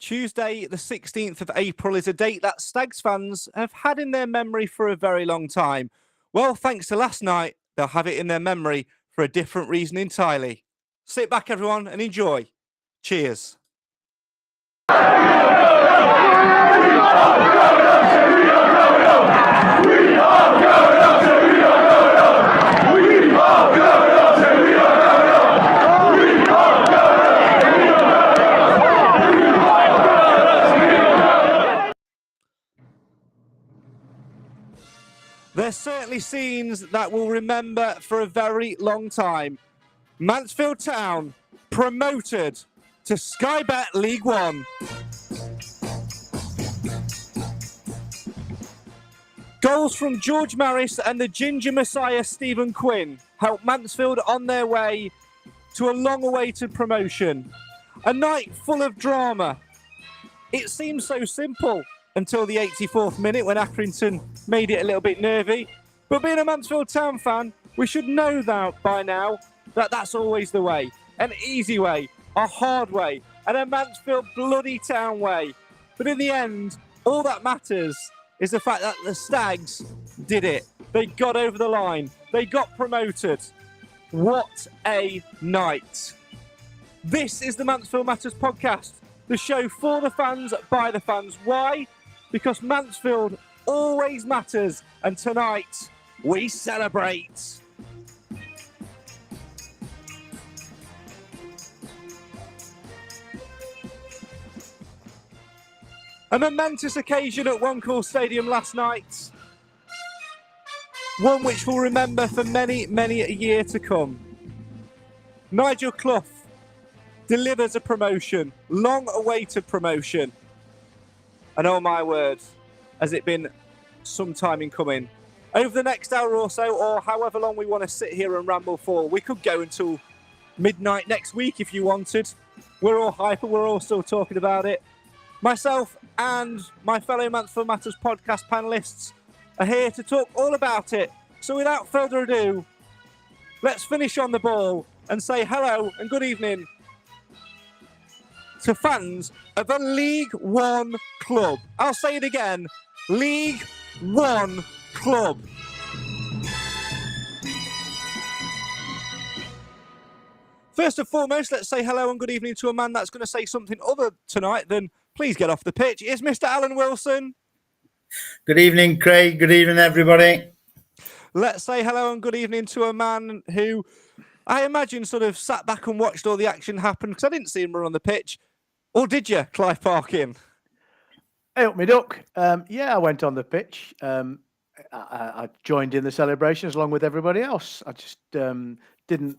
Tuesday, the 16th of April, is a date that Stags fans have had in their memory for a very long time. Well, thanks to last night, they'll have it in their memory for a different reason entirely. Sit back, everyone, and enjoy. Cheers. There's certainly scenes that we'll remember for a very long time. Mansfield Town promoted to Sky Bet League One. Goals from George Maris and the Ginger Messiah Stephen Quinn helped Mansfield on their way to a long-awaited promotion. A night full of drama. It seemed so simple until the 84th minute when Accrington made it a little bit nervy. But being a Mansfield Town fan, we should know that by now that that's always the way. An easy way, a hard way, and a Mansfield bloody Town way. But in the end, all that matters is the fact that the Stags did it. They got over the line. They got promoted. What a night. This is the Mansfield Matters Podcast, the show for the fans, by the fans. Why? Because Mansfield always matters, and tonight we celebrate. A momentous occasion at One Call Stadium last night. One which we'll remember for many, many a year to come. Nigel Clough delivers a promotion, long-awaited promotion. And oh my word, has it been some time in coming. Over the next hour or so, or however long we want to sit here and ramble for, we could go until midnight next week if you wanted. We're all hyper, we're all still talking about it. Myself and my fellow Mansfield Matters podcast panellists are here to talk all about it. So without further ado, let's finish on the ball and say hello and good evening to fans of a League One club. I'll say it again, League One club. First and foremost, let's say hello and good evening to a man that's going to say something other tonight than please get off the pitch. It's Mr. Alan Wilson. Good evening, Craig. Good evening, everybody. Let's say hello and good evening to a man who I imagine sort of sat back and watched all the action happen, because I didn't see him run on the pitch. Or did you, Clive Parkin? Hey, up me duck. Yeah, I went on the pitch. I joined in the celebrations along with everybody else. I just didn't.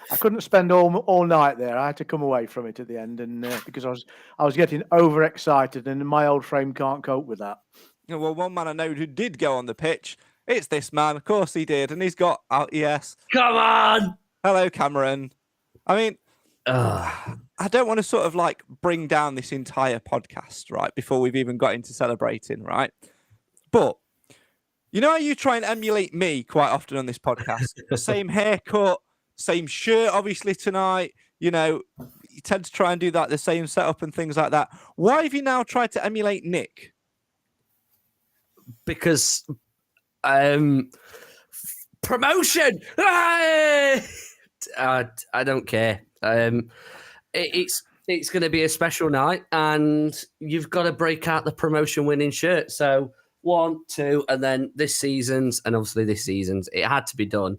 I couldn't spend all night there. I had to come away from it at the end, and because I was getting overexcited, and my old frame can't cope with that. Well, one man I know who did go on the pitch. It's this man. Of course he did, and he's got. Yes. Come on. Hello, Cameron. I mean, I don't want to sort of like bring down this entire podcast, right, before we've even got into celebrating, right? But you know how you try and emulate me quite often on this podcast? Same haircut, same shirt, obviously, tonight. You know, you tend to try and do that, the same setup and things like that. Why have you now tried to emulate Nick? Because promotion. I don't care. It's going to be a special night, and you've got to break out the promotion winning shirt. So 1, 2, and then this season's, and obviously this season's, it had to be done.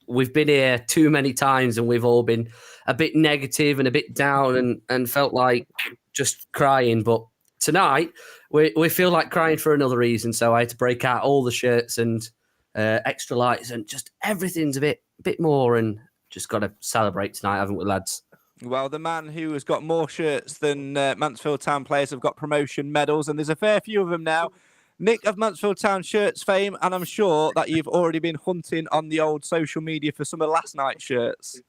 We've been here too many times, and we've all been a bit negative and a bit down, and felt like just crying. But tonight we feel like crying for another reason. So I had to break out all the shirts and extra lights, and just everything's a bit more, and just got to celebrate tonight, haven't we, lads? Well, the man who has got more shirts than Mansfield Town players have got promotion medals, and there's a fair few of them now. Nick of Mansfield Town shirts fame, and I'm sure that you've already been hunting on the old social media for some of last night's shirts.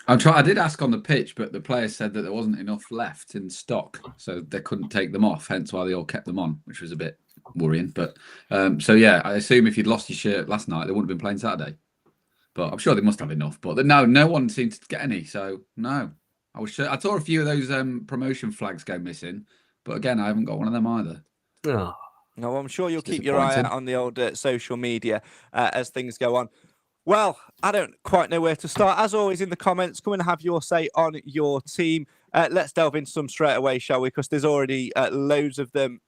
I did ask on the pitch, but the players said that there wasn't enough left in stock, so they couldn't take them off, hence why they all kept them on, which was a bit worrying. But so, yeah, I assume if you'd lost your shirt last night, they wouldn't have been playing Saturday. But I'm sure they must have enough. But no one seemed to get any, so no. I saw a few of those promotion flags go missing, but again, I haven't got one of them either. Oh. No, I'm sure you'll keep your eye out on the old social media as things go on. Well, I don't quite know where to start. As always, in the comments, come and have your say on your team. Let's delve into some straight away, shall we? Because there's already loads of them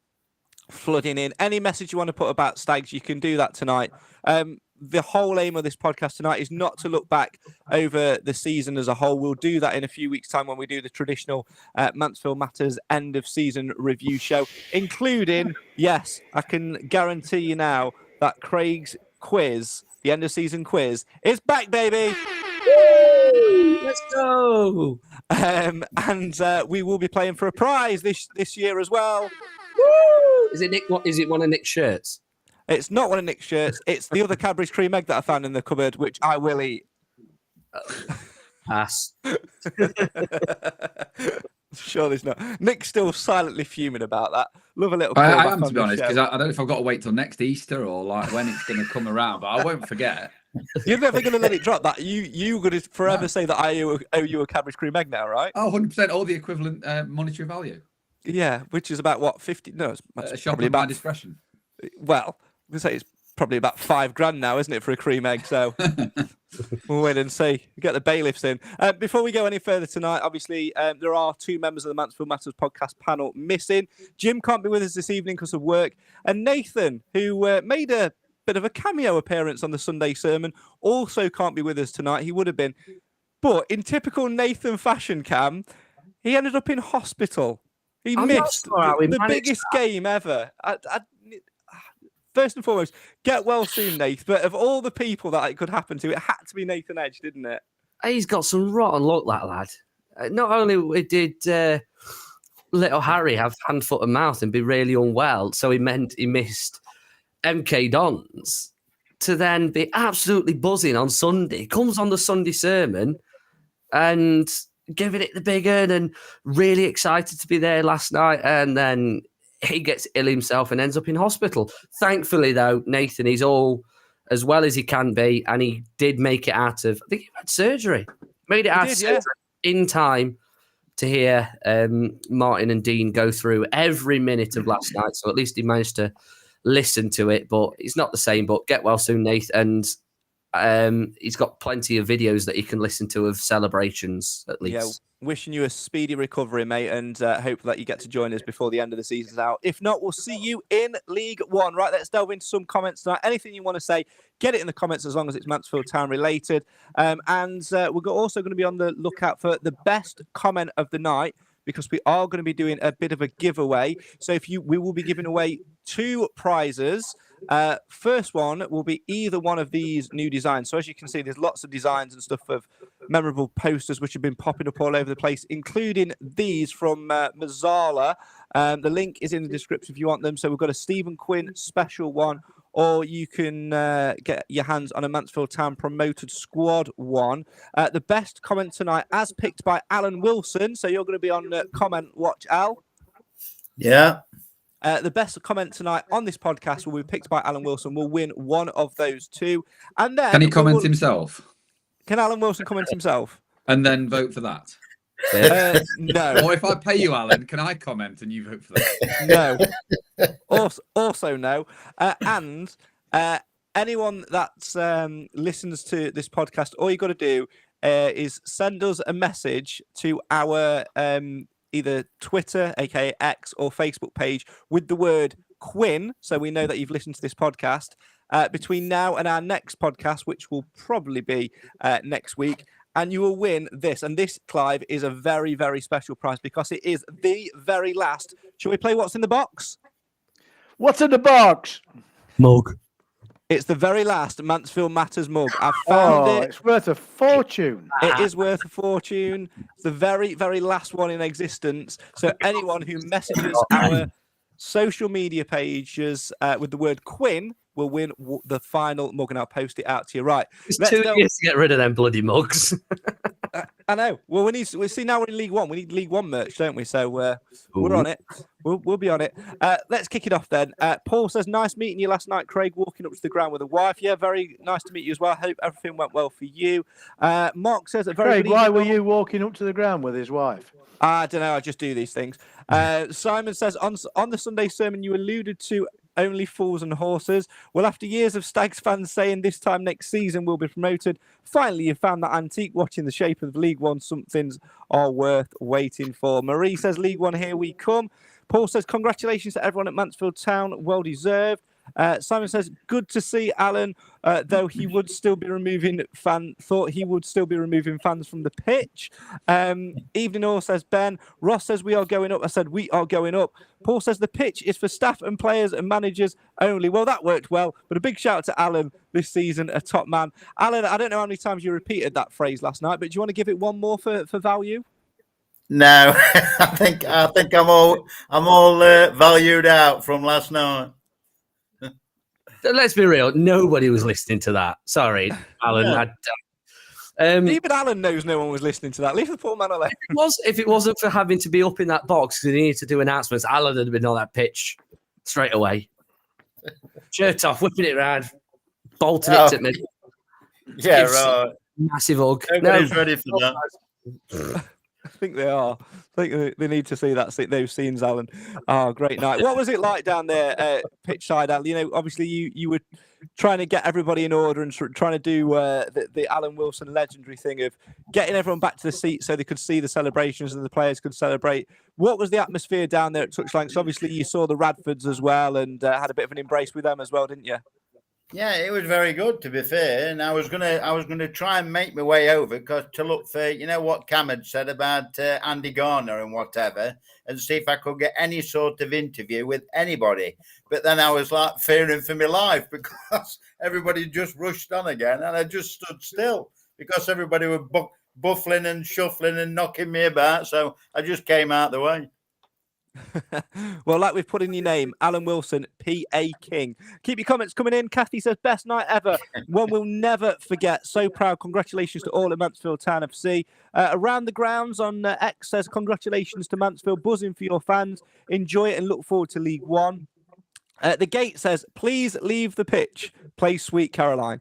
flooding in. Any message you want to put about Stags, you can do that tonight. The whole aim of this podcast tonight is not to look back over the season as a whole. We'll do that in a few weeks' time when we do the traditional Mansfield Matters end of season review show, including, yes, I can guarantee you now that Craig's quiz, the end of season quiz, is back, baby. Woo! Let's go. And we will be playing for a prize this year as well. Woo! Is it Nick? What is it? One of Nick's shirts? It's not one of Nick's shirts. It's the other Cadbury's cream egg that I found in the cupboard, which I will eat. Pass. Sure, there's not. Nick's still silently fuming about that. Love a little. I am, to be honest, because I don't know if I've got to wait till next Easter or like when it's going to come around, but I won't forget. You're never going to let it drop. That you're going to forever say that I owe you a Cadbury's cream egg now, right? Oh, 100%, all the equivalent monetary value. Yeah, which is about what 50? No, it's probably about discretion. Well, I'm going to say it's probably about $5,000 now, isn't it, for a cream egg? So we'll wait and see. Get the bailiffs in. Before we go any further tonight, obviously, there are two members of the Mansfield Matters podcast panel missing. Jim can't be with us this evening because of work. And Nathan, who made a bit of a cameo appearance on the Sunday sermon, also can't be with us tonight. He would have been. But in typical Nathan fashion, Cam, he ended up in hospital. He missed the biggest game ever. First and foremost, get well soon, Nath. But of all the people that it could happen to, it had to be Nathan Edge, didn't it? He's got some rotten luck, that lad. Not only did little Harry have hand, foot and mouth and be really unwell, so he missed MK Dons, to then be absolutely buzzing on Sunday. Comes on the Sunday sermon and giving it the big un and really excited to be there last night, and then he gets ill himself and ends up in hospital. Thankfully, though, Nathan is all as well as he can be, and he did make it out of, I think he had surgery. Made it out of surgery in time to hear Martin and Dean go through every minute of last night, so at least he managed to listen to it, but it's not the same. But get well soon, Nathan, and he's got plenty of videos that he can listen to of celebrations, at least. Yeah, wishing you a speedy recovery, mate, and hope that you get to join us before the end of the season's out. If not, we'll see you in League One. Right, let's delve into some comments tonight. Anything you want to say, get it in the comments as long as it's Mansfield Town related. And we're also going to be on the lookout for the best comment of the night, because we are going to be doing a bit of a giveaway. So we will be giving away 2 prizes. First one will be either one of these new designs. So as you can see, there's lots of designs and stuff of memorable posters which have been popping up all over the place, including these from Mazzala. The link is in the description if you want them. So we've got a Stephen Quinn special one, or you can get your hands on a Mansfield Town promoted squad one. The best comment tonight, as picked by Alan Wilson. So you're going to be on comment watch, Al. Yeah. The best comment tonight on this podcast will be picked by Alan Wilson. Will win one of those 2. And then can he comment himself? Can Alan Wilson comment himself? And then vote for that? No. Or if I pay you, Alan, can I comment and you vote for that? No. Also no. And anyone that listens to this podcast, all you got to do is send us a message to our either Twitter, aka X, or Facebook page with the word Quinn, so we know that you've listened to this podcast between now and our next podcast, which will probably be next week, and you will win this. And this, Clive, is a very, very special prize because it is the very last. Shall we play What's in the Box? What's in the box? Mug. It's the very last Mansfield Matters mug. I've found it. It's worth a fortune. It is worth a fortune. It's the very, very last one in existence. So anyone who messages our social media pages with the word Quinn will win the final mug, and I'll post it out to you. Right. It's 2 years to get rid of them bloody mugs. I know. Well, we see now we're in League One. We need League One merch, don't we? So we're on it. We'll be on it. Let's kick it off then. Paul says, "Nice meeting you last night, Craig. Walking up to the ground with a wife. Yeah, very nice to meet you as well. Hope everything went well for you." Mark says, "A very Craig, good why evening, were you walking up to the ground with his wife? I don't know. I just do these things." Simon says, on the Sunday sermon, you alluded to only fools and horses. Well, after years of Stags fans saying this time next season we'll be promoted, finally you found that antique watching the shape of League One. Some things are worth waiting for. Marie says, League One, here we come. Paul says, congratulations to everyone at Mansfield Town. Well deserved. Simon says, good to see Alan, though he would still be removing fans from the pitch. Evening All says, Ben. Ross says, we are going up. I said, we are going up. Paul says, the pitch is for staff and players and managers only. Well, that worked well, but a big shout out to Alan this season, a top man. Alan, I don't know how many times you repeated that phrase last night, but do you want to give it one more for value? No, I think I'm all valued out from last night. Let's be real. Nobody was listening to that. Sorry, Alan. Even Alan knows no one was listening to that. Leave the poor man alone. If it wasn't for having to be up in that box because he needed to do announcements, Alan would have been on that pitch straight away. Shirt off, whipping it around, bolting it at me. Yeah, right. Massive hug. Nobody's ready for that. I think they are. I think they need to see those scenes, Alan. Oh, great night. What was it like down there, pitch side, Alan? You know, obviously you were trying to get everybody in order and trying to do the Alan Wilson legendary thing of getting everyone back to the seat so they could see the celebrations and the players could celebrate. What was the atmosphere down there at touchline? So obviously you saw the Radfords as well and had a bit of an embrace with them as well, didn't you? Yeah, it was very good, to be fair. And I was gonna try and make my way over because to look for, you know, what Cam had said about Andy Garner and whatever, and see if I could get any sort of interview with anybody. But then I was like fearing for my life because everybody just rushed on again, and I just stood still because everybody were buffling and shuffling and knocking me about. So I just came out the way. Well, like we've put in your name, Alan Wilson, P.A. King. Keep your comments coming in. Kathy says, best night ever. One we'll never forget. So proud. Congratulations to all at Mansfield Town FC. Around the grounds on X says, congratulations to Mansfield. Buzzing for your fans. Enjoy it and look forward to League One. The Gate says, please leave the pitch. Play Sweet Caroline.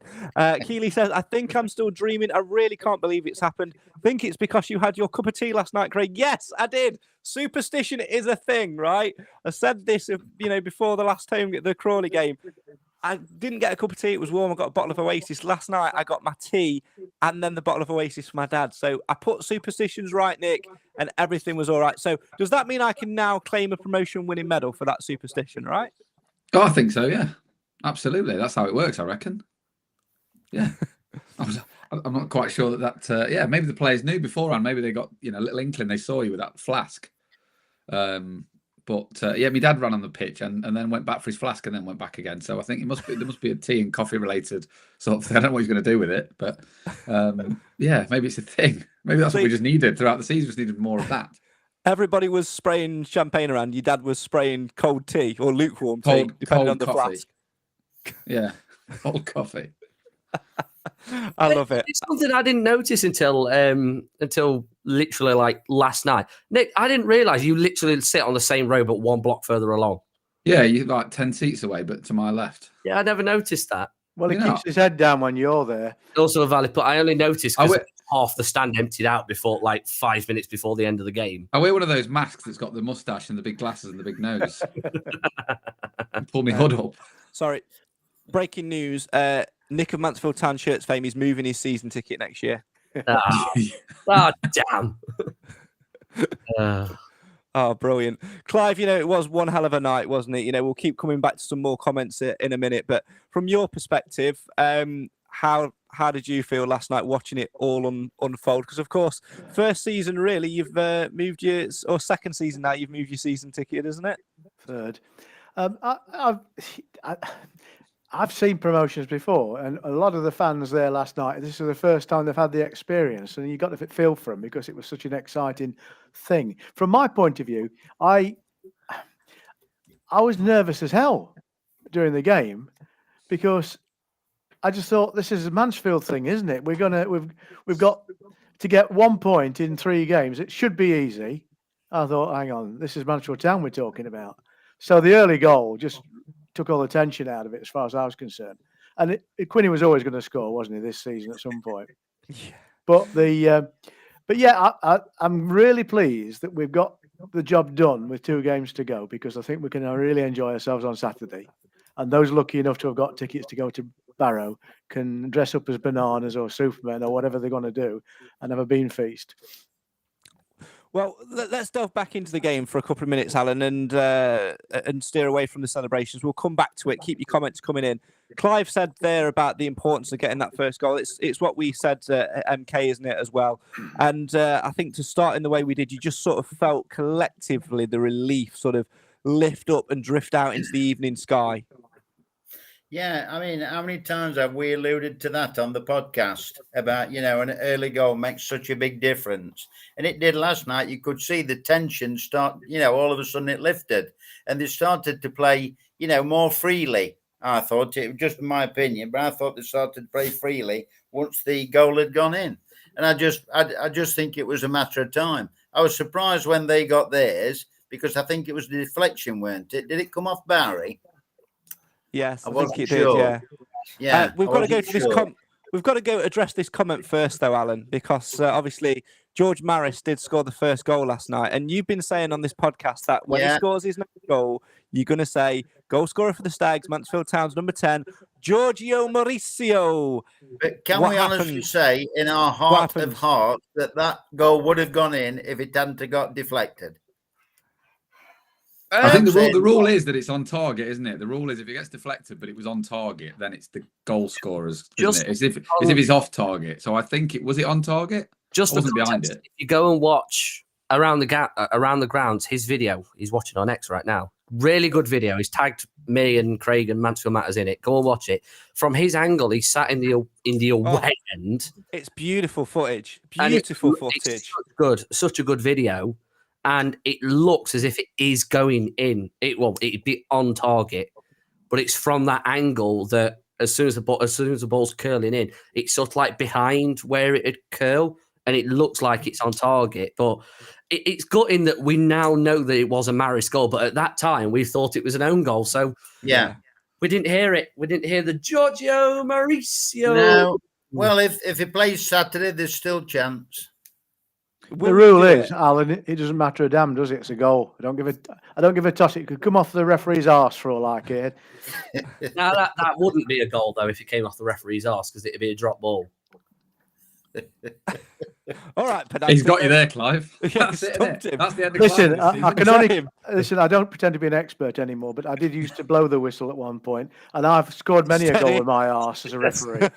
Keeley says, I think I'm still dreaming. I really can't believe it's happened. I think it's because you had your cup of tea last night, Craig. Yes, I did. Superstition is a thing, right? I said this, before the last home, the Crawley game. I didn't get a cup of tea. It was warm. I got a bottle of Oasis. Last night, I got my tea and then the bottle of Oasis for my dad. So I put superstitions right, Nick, and everything was all right. So does that mean I can now claim a promotion winning medal for that superstition, right? Oh, I think so, yeah. Absolutely. That's how it works, I reckon. Yeah. I'm not quite sure that maybe the players knew beforehand. Maybe they got, a little inkling. They saw you with that flask. But my dad ran on the pitch and then went back for his flask and then went back again. So I think there must be a tea and coffee related sort of thing. I don't know what he's going to do with it, but maybe it's a thing. Maybe that's what we just needed throughout the season. We just needed more of that. Everybody was spraying champagne around. Your dad was spraying cold tea or lukewarm tea, depending on the flask. Yeah, cold coffee. I love it. It's something I didn't notice until literally like last night. Nick, I didn't realise you literally sit on the same row but one block further along. Yeah, you're like 10 seats away, but to my left. Yeah, I never noticed that. Well, he keeps his head down when you're there. Also a valid point. I only noticed because half the stand emptied out before, like 5 minutes before the end of the game. I wear one of those masks that's got the mustache and the big glasses and the big nose. Pull me hood up. Sorry. Breaking news. Nick of Mansfield Town Shirts fame is moving his season ticket next year. Damn. Oh, brilliant. Clive, it was one hell of a night, wasn't it? We'll keep coming back to some more comments in a minute. But from your perspective, how did you feel last night watching it all unfold? Because, of course, first season, really, you've moved or second season now, you've moved your season ticket, isn't it? Third. I've seen promotions before, and a lot of the fans there last night, this is the first time they've had the experience, and you got to feel for them because it was such an exciting thing. From my point of view, I was nervous as hell during the game because I just thought this is a Mansfield thing, isn't it? We've got to get 1 point in 3 games, it should be easy. I thought, hang on, this is Mansfield Town we're talking about. So the early goal just took all the tension out of it as far as I was concerned. And Quinny was always going to score, wasn't he, this season at some point? Yeah. But yeah, I'm really pleased that we've got the job done with 2 games to go, because I think we can really enjoy ourselves on Saturday. And those lucky enough to have got tickets to go to Barrow can dress up as bananas or Superman or whatever they're going to do and have a bean feast. Well, let's delve back into the game for a couple of minutes, Alan, and steer away from the celebrations. We'll come back to it. Keep your comments coming in. Clive said there about the importance of getting that first goal. It's what we said at MK, isn't it, as well? And I think to start in the way we did, you just sort of felt collectively the relief sort of lift up and drift out into the evening sky. Yeah, I mean, how many times have we alluded to that on the podcast about, an early goal makes such a big difference? And it did last night. You could see the tension start, all of a sudden it lifted and they started to play, more freely. I thought, it was just my opinion, but I thought they started to play freely once the goal had gone in. And I just think it was a matter of time. I was surprised when they got theirs because I think it was the deflection, weren't it? Did it come off Barry? Yes, I wasn't think it sure. did. Yeah. We've got to go to this sure. We've got to go address this comment first, though, Alan, because obviously George Maris did score the first goal last night, and you've been saying on this podcast that when he scores his next goal, you're going to say goal scorer for the Stags, Mansfield Town's number 10, Giorgio Mauricio. But can we honestly say, in our heart of hearts, that goal would have gone in if it hadn't have got deflected? I think the rule is that it's on target, isn't it? The rule is if it gets deflected, but it was on target, then it's the goal scorer's, isn't it? As if it's off target. So I think was it on target? Just wasn't behind it. If you go and watch around the grounds, his video he's watching on X right now. Really good video. He's tagged me and Craig and Mansfield Matters in it. Go and watch it. From his angle, he's sat in the away end. It's beautiful footage. Beautiful footage. Such a good video. And it looks as if it is going in. It'd be on target, but it's from that angle that as soon as the ball's curling in, it's sort of like behind where it'd curl, and it looks like it's on target. But it's gutting that we now know that it was a Maris goal, but at that time we thought it was an own goal. So yeah, we didn't hear it. We didn't hear the Giorgio Mauricio. No. Well, if he plays Saturday, there's still chance. The rule is, Alan, it doesn't matter a damn, does it? It's a goal. I don't give a toss. It could come off the referee's arse for all I care. Now that wouldn't be a goal though if it came off the referee's arse, because it'd be a drop ball. All right, he's got you there, Clive. That's it. That's the end of Listen, Clive. I can only listen. I don't pretend to be an expert anymore, but I did used to blow the whistle at one point, and I've scored many a goal with my arse as a referee.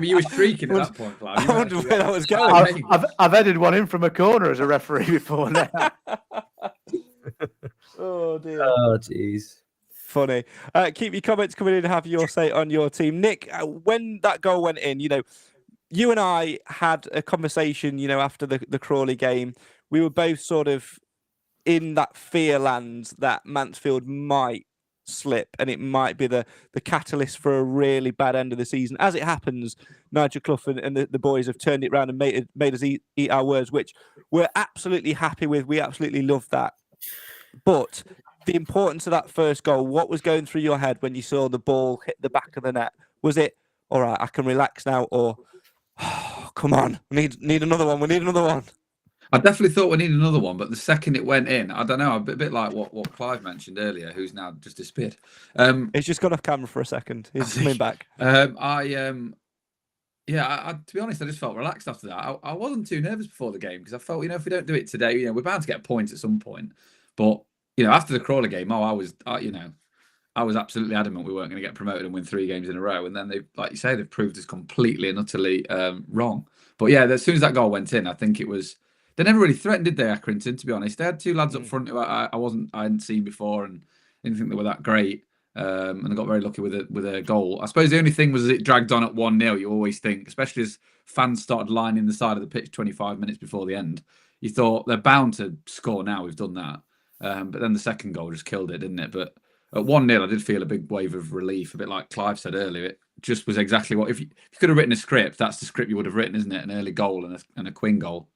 You were shrieking at that point, Clive. I wonder where that was going. I've headed one in from a corner as a referee before now. Oh dear. Oh jeez. Funny. Keep your comments coming in. Have your say on your team, Nick. When that goal went in, you and I had a conversation, after the Crawley game. We were both sort of in that fear land that Mansfield might slip and it might be the catalyst for a really bad end of the season. As it happens, Nigel Clough and the boys have turned it around and made us eat our words, which we're absolutely happy with. We absolutely love that. But the importance of that first goal, what was going through your head when you saw the ball hit the back of the net? Was it, all right, I can relax now, or oh, come on, we need another one. We need another one. I definitely thought we needed another one, but the second it went in, I don't know, a bit like what Clive mentioned earlier, who's now just disappeared. He's just got off camera for a second. He's coming back. To be honest, I just felt relaxed after that. I wasn't too nervous before the game because I felt, if we don't do it today, we're bound to get points at some point. But after the Crawley game, I was absolutely adamant we weren't going to get promoted and win 3 games in a row. And then they, like you say, they've proved us completely and utterly wrong. But yeah, as soon as that goal went in, I think it was. They never really threatened, did they, Accrington, to be honest? They had 2 lads up front who I hadn't seen before and didn't think they were that great. And they got very lucky with a goal. I suppose the only thing was as it dragged on at 1-0, you always think, especially as fans started lining the side of the pitch 25 minutes before the end, you thought they're bound to score now, we've done that. But then the second goal just killed it, didn't it? But at 1-0, I did feel a big wave of relief, a bit like Clive said earlier. just was exactly what if you could have written a script, that's the script you would have written, isn't it? An early goal and a Quinn goal.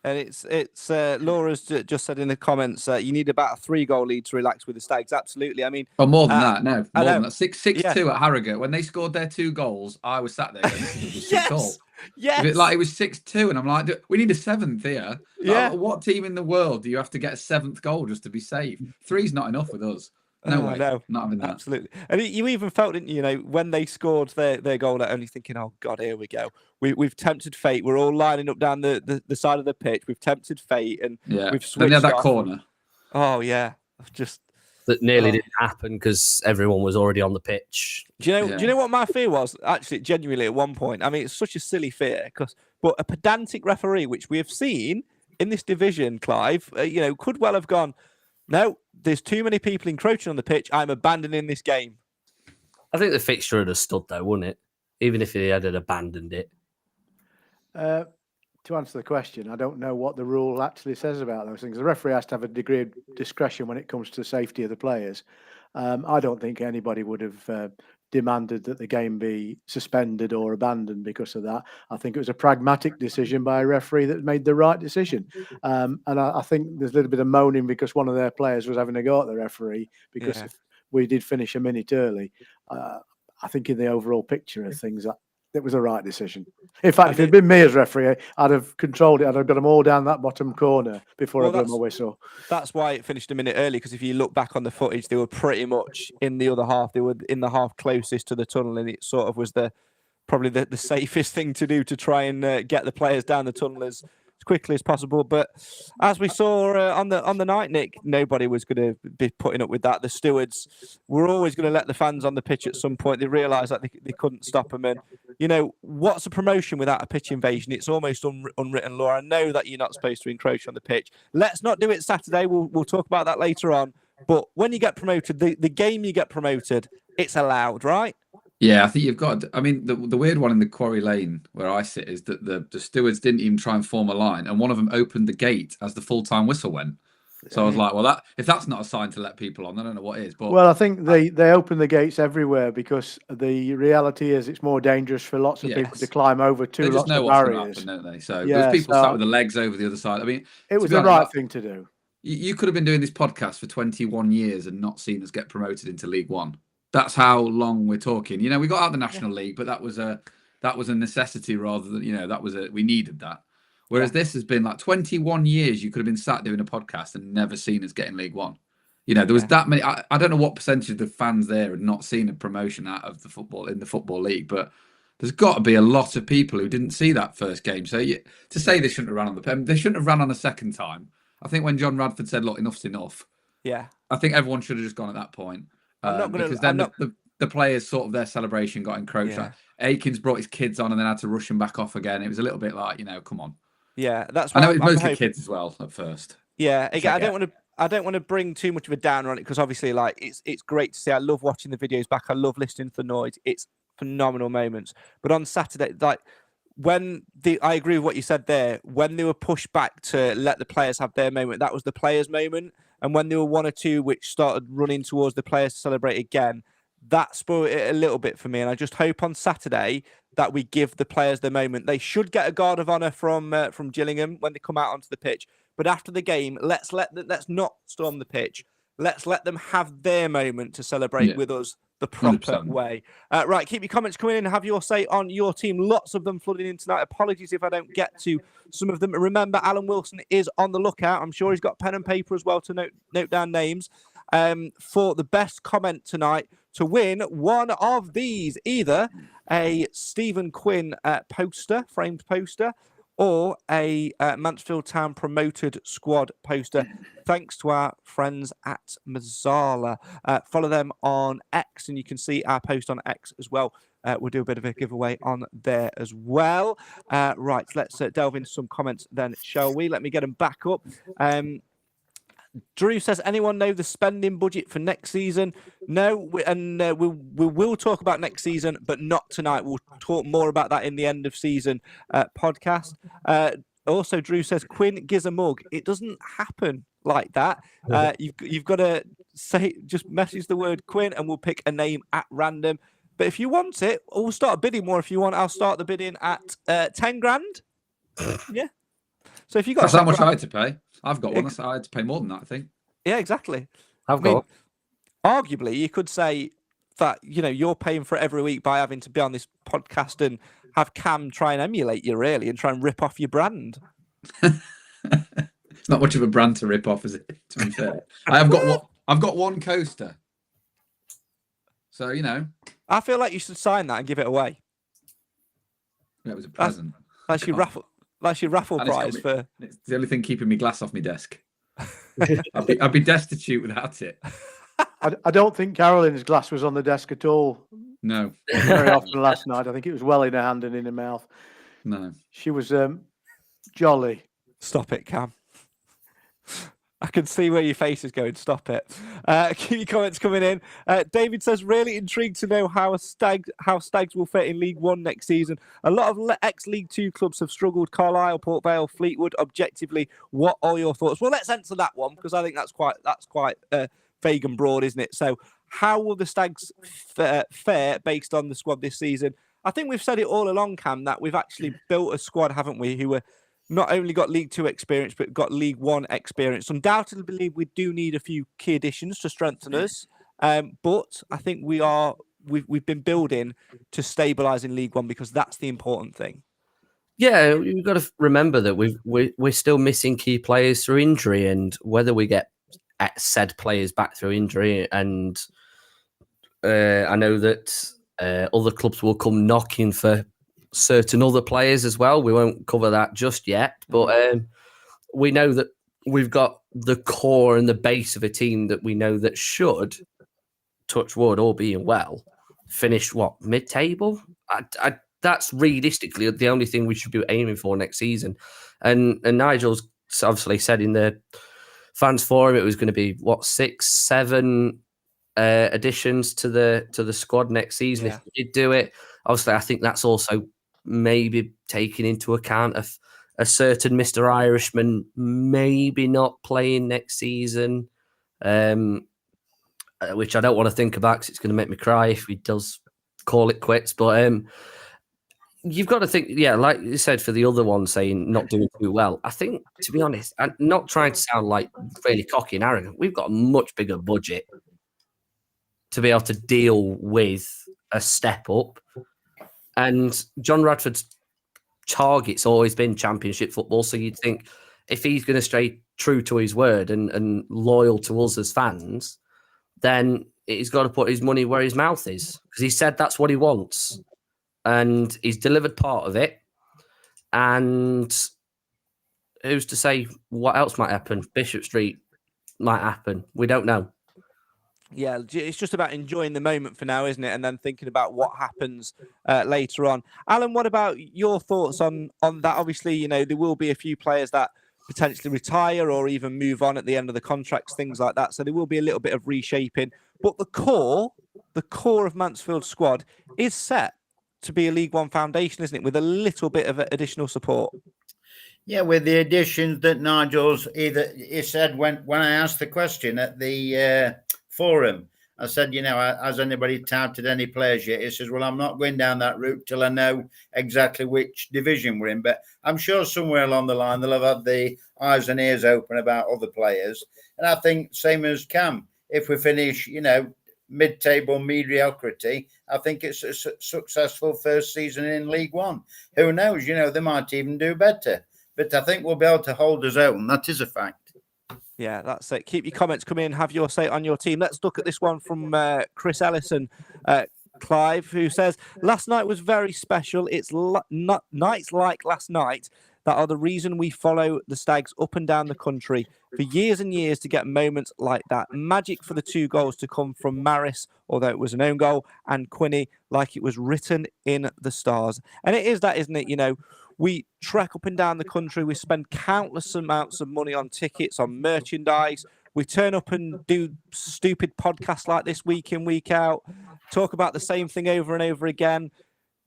And it's Laura's just said in the comments, you need about a 3-goal lead to relax with the Stags. Absolutely. I mean, more than that. No, more than that. 6-2 at Harrogate. When they scored their 2 goals, I was sat there going, yes, yes. It was 6-2, and I'm like, we need a 7th here. Yeah. What team in the world do you have to get a 7th goal just to be safe? 3's not enough with us. No way. No, not having that. Absolutely. And you even felt, didn't you, when they scored their goal, only thinking, oh, God, here we go. We've tempted fate. We're all lining up down the side of the pitch. We've tempted fate, and we've switched then they had that off. Corner. Oh, yeah. Just that nearly didn't happen because everyone was already on the pitch. Do you know what my fear was? Actually, genuinely, at one point, I mean, it's such a silly fear, but a pedantic referee, which we have seen in this division, Clive, could well have gone, no, there's too many people encroaching on the pitch. I'm abandoning this game. I think the fixture would have stood though, wouldn't it? Even if he had abandoned it. To answer the question, I don't know what the rule actually says about those things. The referee has to have a degree of discretion when it comes to the safety of the players. I don't think anybody would have demanded that the game be suspended or abandoned because of that. I think it was a pragmatic decision by a referee that made the right decision. And I think there's a little bit of moaning because one of their players was having a go at the referee because if we did finish a minute early. I think in the overall picture of things, it was the right decision. In fact, if it had been me as referee, I'd have controlled it. I'd have got them all down that bottom corner before I blew my whistle. That's why it finished a minute early, because if you look back on the footage, they were pretty much in the other half. They were in the half closest to the tunnel, and it sort of was probably the safest thing to do to try and get the players down the tunnel as quickly as possible. But as we saw on the night, Nick, nobody was going to be putting up with that. The stewards were always going to let the fans on the pitch at some point. They realised that they couldn't stop them. And, what's a promotion without a pitch invasion? It's almost unwritten law. I know that you're not supposed to encroach on the pitch. Let's not do it Saturday. We'll talk about that later on. But when you get promoted, the game you get promoted, it's allowed, right? Yeah, I think you've got. I mean, the weird one in the Quarry Lane where I sit is that the stewards didn't even try and form a line, and one of them opened the gate as the full-time whistle went. So I was like, well, if that's not a sign to let people on, I don't know what is. But I think they open the gates everywhere because the reality is it's more dangerous for lots of people to climb over lots of barriers, happen, don't they? So there's people sat with the legs over the other side. I mean, it was the right thing to do. You could have been doing this podcast for 21 years and not seen us get promoted into League One. That's how long we're talking. We got out the National League, but that was a necessity rather than we needed that. Whereas this has been like 21 years. You could have been sat doing a podcast and never seen us get in League One. There was that many. I don't know what percentage of the fans there had not seen a promotion out of the football league, but there's got to be a lot of people who didn't see that first game. So to say they shouldn't have ran on they shouldn't have ran on a second time. I think when John Radford said, "Look, enough's enough," I think everyone should have just gone at that point. Because then the players sort of their celebration got encroached. Yeah. Akins brought his kids on and then had to rush them back off again. It was a little bit like, come on. Yeah, that's. I know it's mostly kids as well at first. Yeah, again, I don't want to bring too much of a downer on it because obviously, like, it's great to see. I love watching the videos back. I love listening to the noise. It's phenomenal moments. But on Saturday, like I agree with what you said there. When they were pushed back to let the players have their moment, that was the players' moment. And when there were one or two which started running towards the players to celebrate again, that spoiled it a little bit for me. And I just hope on Saturday that we give the players their moment. They should get a guard of honour from Gillingham when they come out onto the pitch. But after the game, let's not storm the pitch. Let's let them have their moment to celebrate with us the proper 100%. Way. Right, keep your comments coming in and have your say on your team. Lots of them flooding in tonight. Apologies if I don't get to some of them. Remember, Alan Wilson is on the lookout. I'm sure he's got pen and paper as well to note down names for the best comment tonight to win one of these, either a Stephen Quinn framed poster, or a Mansfield Town promoted squad poster, thanks to our friends at Mazzala. Follow them on X, and you can see our post on X as well. We'll do a bit of a giveaway on there as well. Right, let's delve into some comments then, shall we? Let me get them back up. Drew says, anyone know the spending budget for next season? No, we will talk about next season, but not tonight. We'll talk more about that in the end of season podcast. Also, Drew says, Quinn gives a mug. It doesn't happen like that. You've got to just message the word Quinn and we'll pick a name at random. But if you want it, we'll start a bidding war. If you want, I'll start the bidding at 10 grand. Yeah. So if you got That's how 10 much grand, I had to pay. I've got one. I had to pay more than that, I think. yeah, exactly. I've got. Arguably, you could say that you're paying for it every week by having to be on this podcast and have Cam try and emulate you, really, and try and rip off your brand. It's not much of a brand to rip off, is it? To be fair, I've got one coaster. So I feel like you should sign that and give it away. It was a present. That's your raffle. That's your raffle prize for. It's the only thing keeping me glass off my desk. I'd be destitute without it. I don't think Caroline's glass was on the desk at all. No. Very often last night. I think it was well in her hand and in her mouth. No. She was jolly. Stop it, Cam. I can see where your face is going. Stop it. Keep your comments coming in. David says, really intrigued to know how Stags will fit in League One next season. A lot of ex-League Two clubs have struggled. Carlisle, Port Vale, Fleetwood. Objectively, what are your thoughts? Well, let's answer that one because I think that's quite vague and broad, isn't it? So, how will the Stags fare based on the squad this season? I think we've said it all along, Cam, that we've actually built a squad, haven't we, who are not only got League Two experience, but got League One experience. Undoubtedly believe we do need a few key additions to strengthen us. But I think we've been building to stabilise in League One because that's the important thing. Yeah, you've got to remember that we're still missing key players through injury, and whether we get said players back through injury, and I know that other clubs will come knocking for certain other players as well. We won't cover that just yet, but we know that we've got the core and the base of a team that we know that should, touch wood, all being well, finish mid-table. That's realistically the only thing we should be aiming for next season. And Nigel's obviously said in the fans forum it was going to be 6-7 additions to the squad next season. Yeah. If we did do it, obviously I think that's also maybe taking into account a certain Mr. Irishman maybe not playing next season, which I don't want to think about because it's going to make me cry if he does call it quits. But you've got to think, yeah, like you said, for the other one saying not doing too well, I think, to be honest, I'm not trying to sound like really cocky and arrogant, we've got a much bigger budget to be able to deal with a step up. And John Radford's target's always been Championship football. So you'd think if he's going to stay true to his word and loyal to us as fans, then he's got to put his money where his mouth is, because he said that's what he wants. And he's delivered part of it. And who's to say what else might happen? Bishop Street might happen. We don't know. Yeah, it's just about enjoying the moment for now, isn't it? And then thinking about what happens later on. Alan, what about your thoughts on that? Obviously, there will be a few players that potentially retire or even move on at the end of the contracts, things like that. So there will be a little bit of reshaping. But the core of Mansfield's squad is set to be a League One foundation, isn't it? With a little bit of additional support. Yeah, with the additions that Nigel's he said when I asked the question at the forum, I said, has anybody touted any players yet? He says, well, I'm not going down that route till I know exactly which division we're in. But I'm sure somewhere along the line they'll have had the eyes and ears open about other players. And I think same as Cam, if we finish, mid-table mediocrity, I think it's a successful first season in League One. Who knows? They might even do better. But I think we'll be able to hold us own. That is a fact. Yeah, that's it. Keep your comments coming in. Have your say on your team. Let's look at this one from Chris Ellison, Clive, who says, last night was very special. It's nights like last night that are the reason we follow the Stags up and down the country for years and years to get moments like that. Magic for the 2 goals to come from Maris, although it was an own goal, and Quinney, like it was written in the stars. And it is that, isn't it? We trek up and down the country. We spend countless amounts of money on tickets, on merchandise. We turn up and do stupid podcasts like this week in, week out, talk about the same thing over and over again,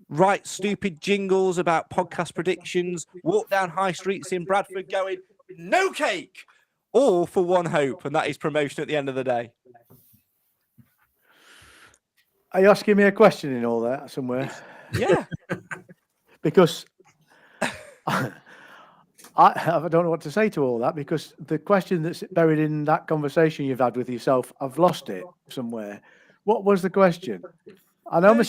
write stupid jingles about podcast predictions, walk down high streets in Bradford going, no cake, all for one hope, and that is promotion at the end of the day. Are you asking me a question in all that somewhere? Yeah. Because I don't know what to say to all that, because the question that's buried in that conversation you've had with yourself, I've lost it somewhere. What was the question? I know I'm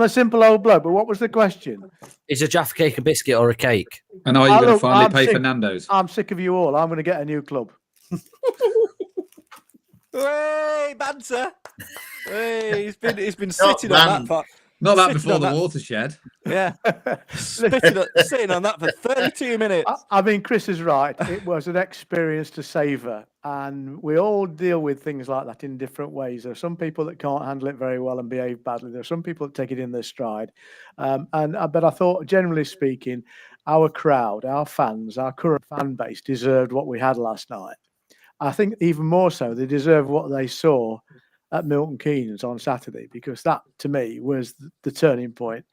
a simple old bloke, but what was the question? Is a Jaffa cake a biscuit or a cake? And are you going to Look, finally I'm pay for sick- Nando's? I'm sick of you all. I'm going to get a new club. Hey, banter. Hey, he's been sitting on that for Not that sitting before on the that. watershed. Yeah. Sitting on that for 32 minutes. I mean, Chris is right. It was an experience to savour, and we all deal with things like that in different ways. There are some people that can't handle it very well and behave badly. There are some people that take it in their stride. But I thought, generally speaking, our crowd, our fans, our current fan base deserved what we had last night. I think even more so, they deserve what they saw at Milton Keynes on Saturday, because that, to me, was the turning point.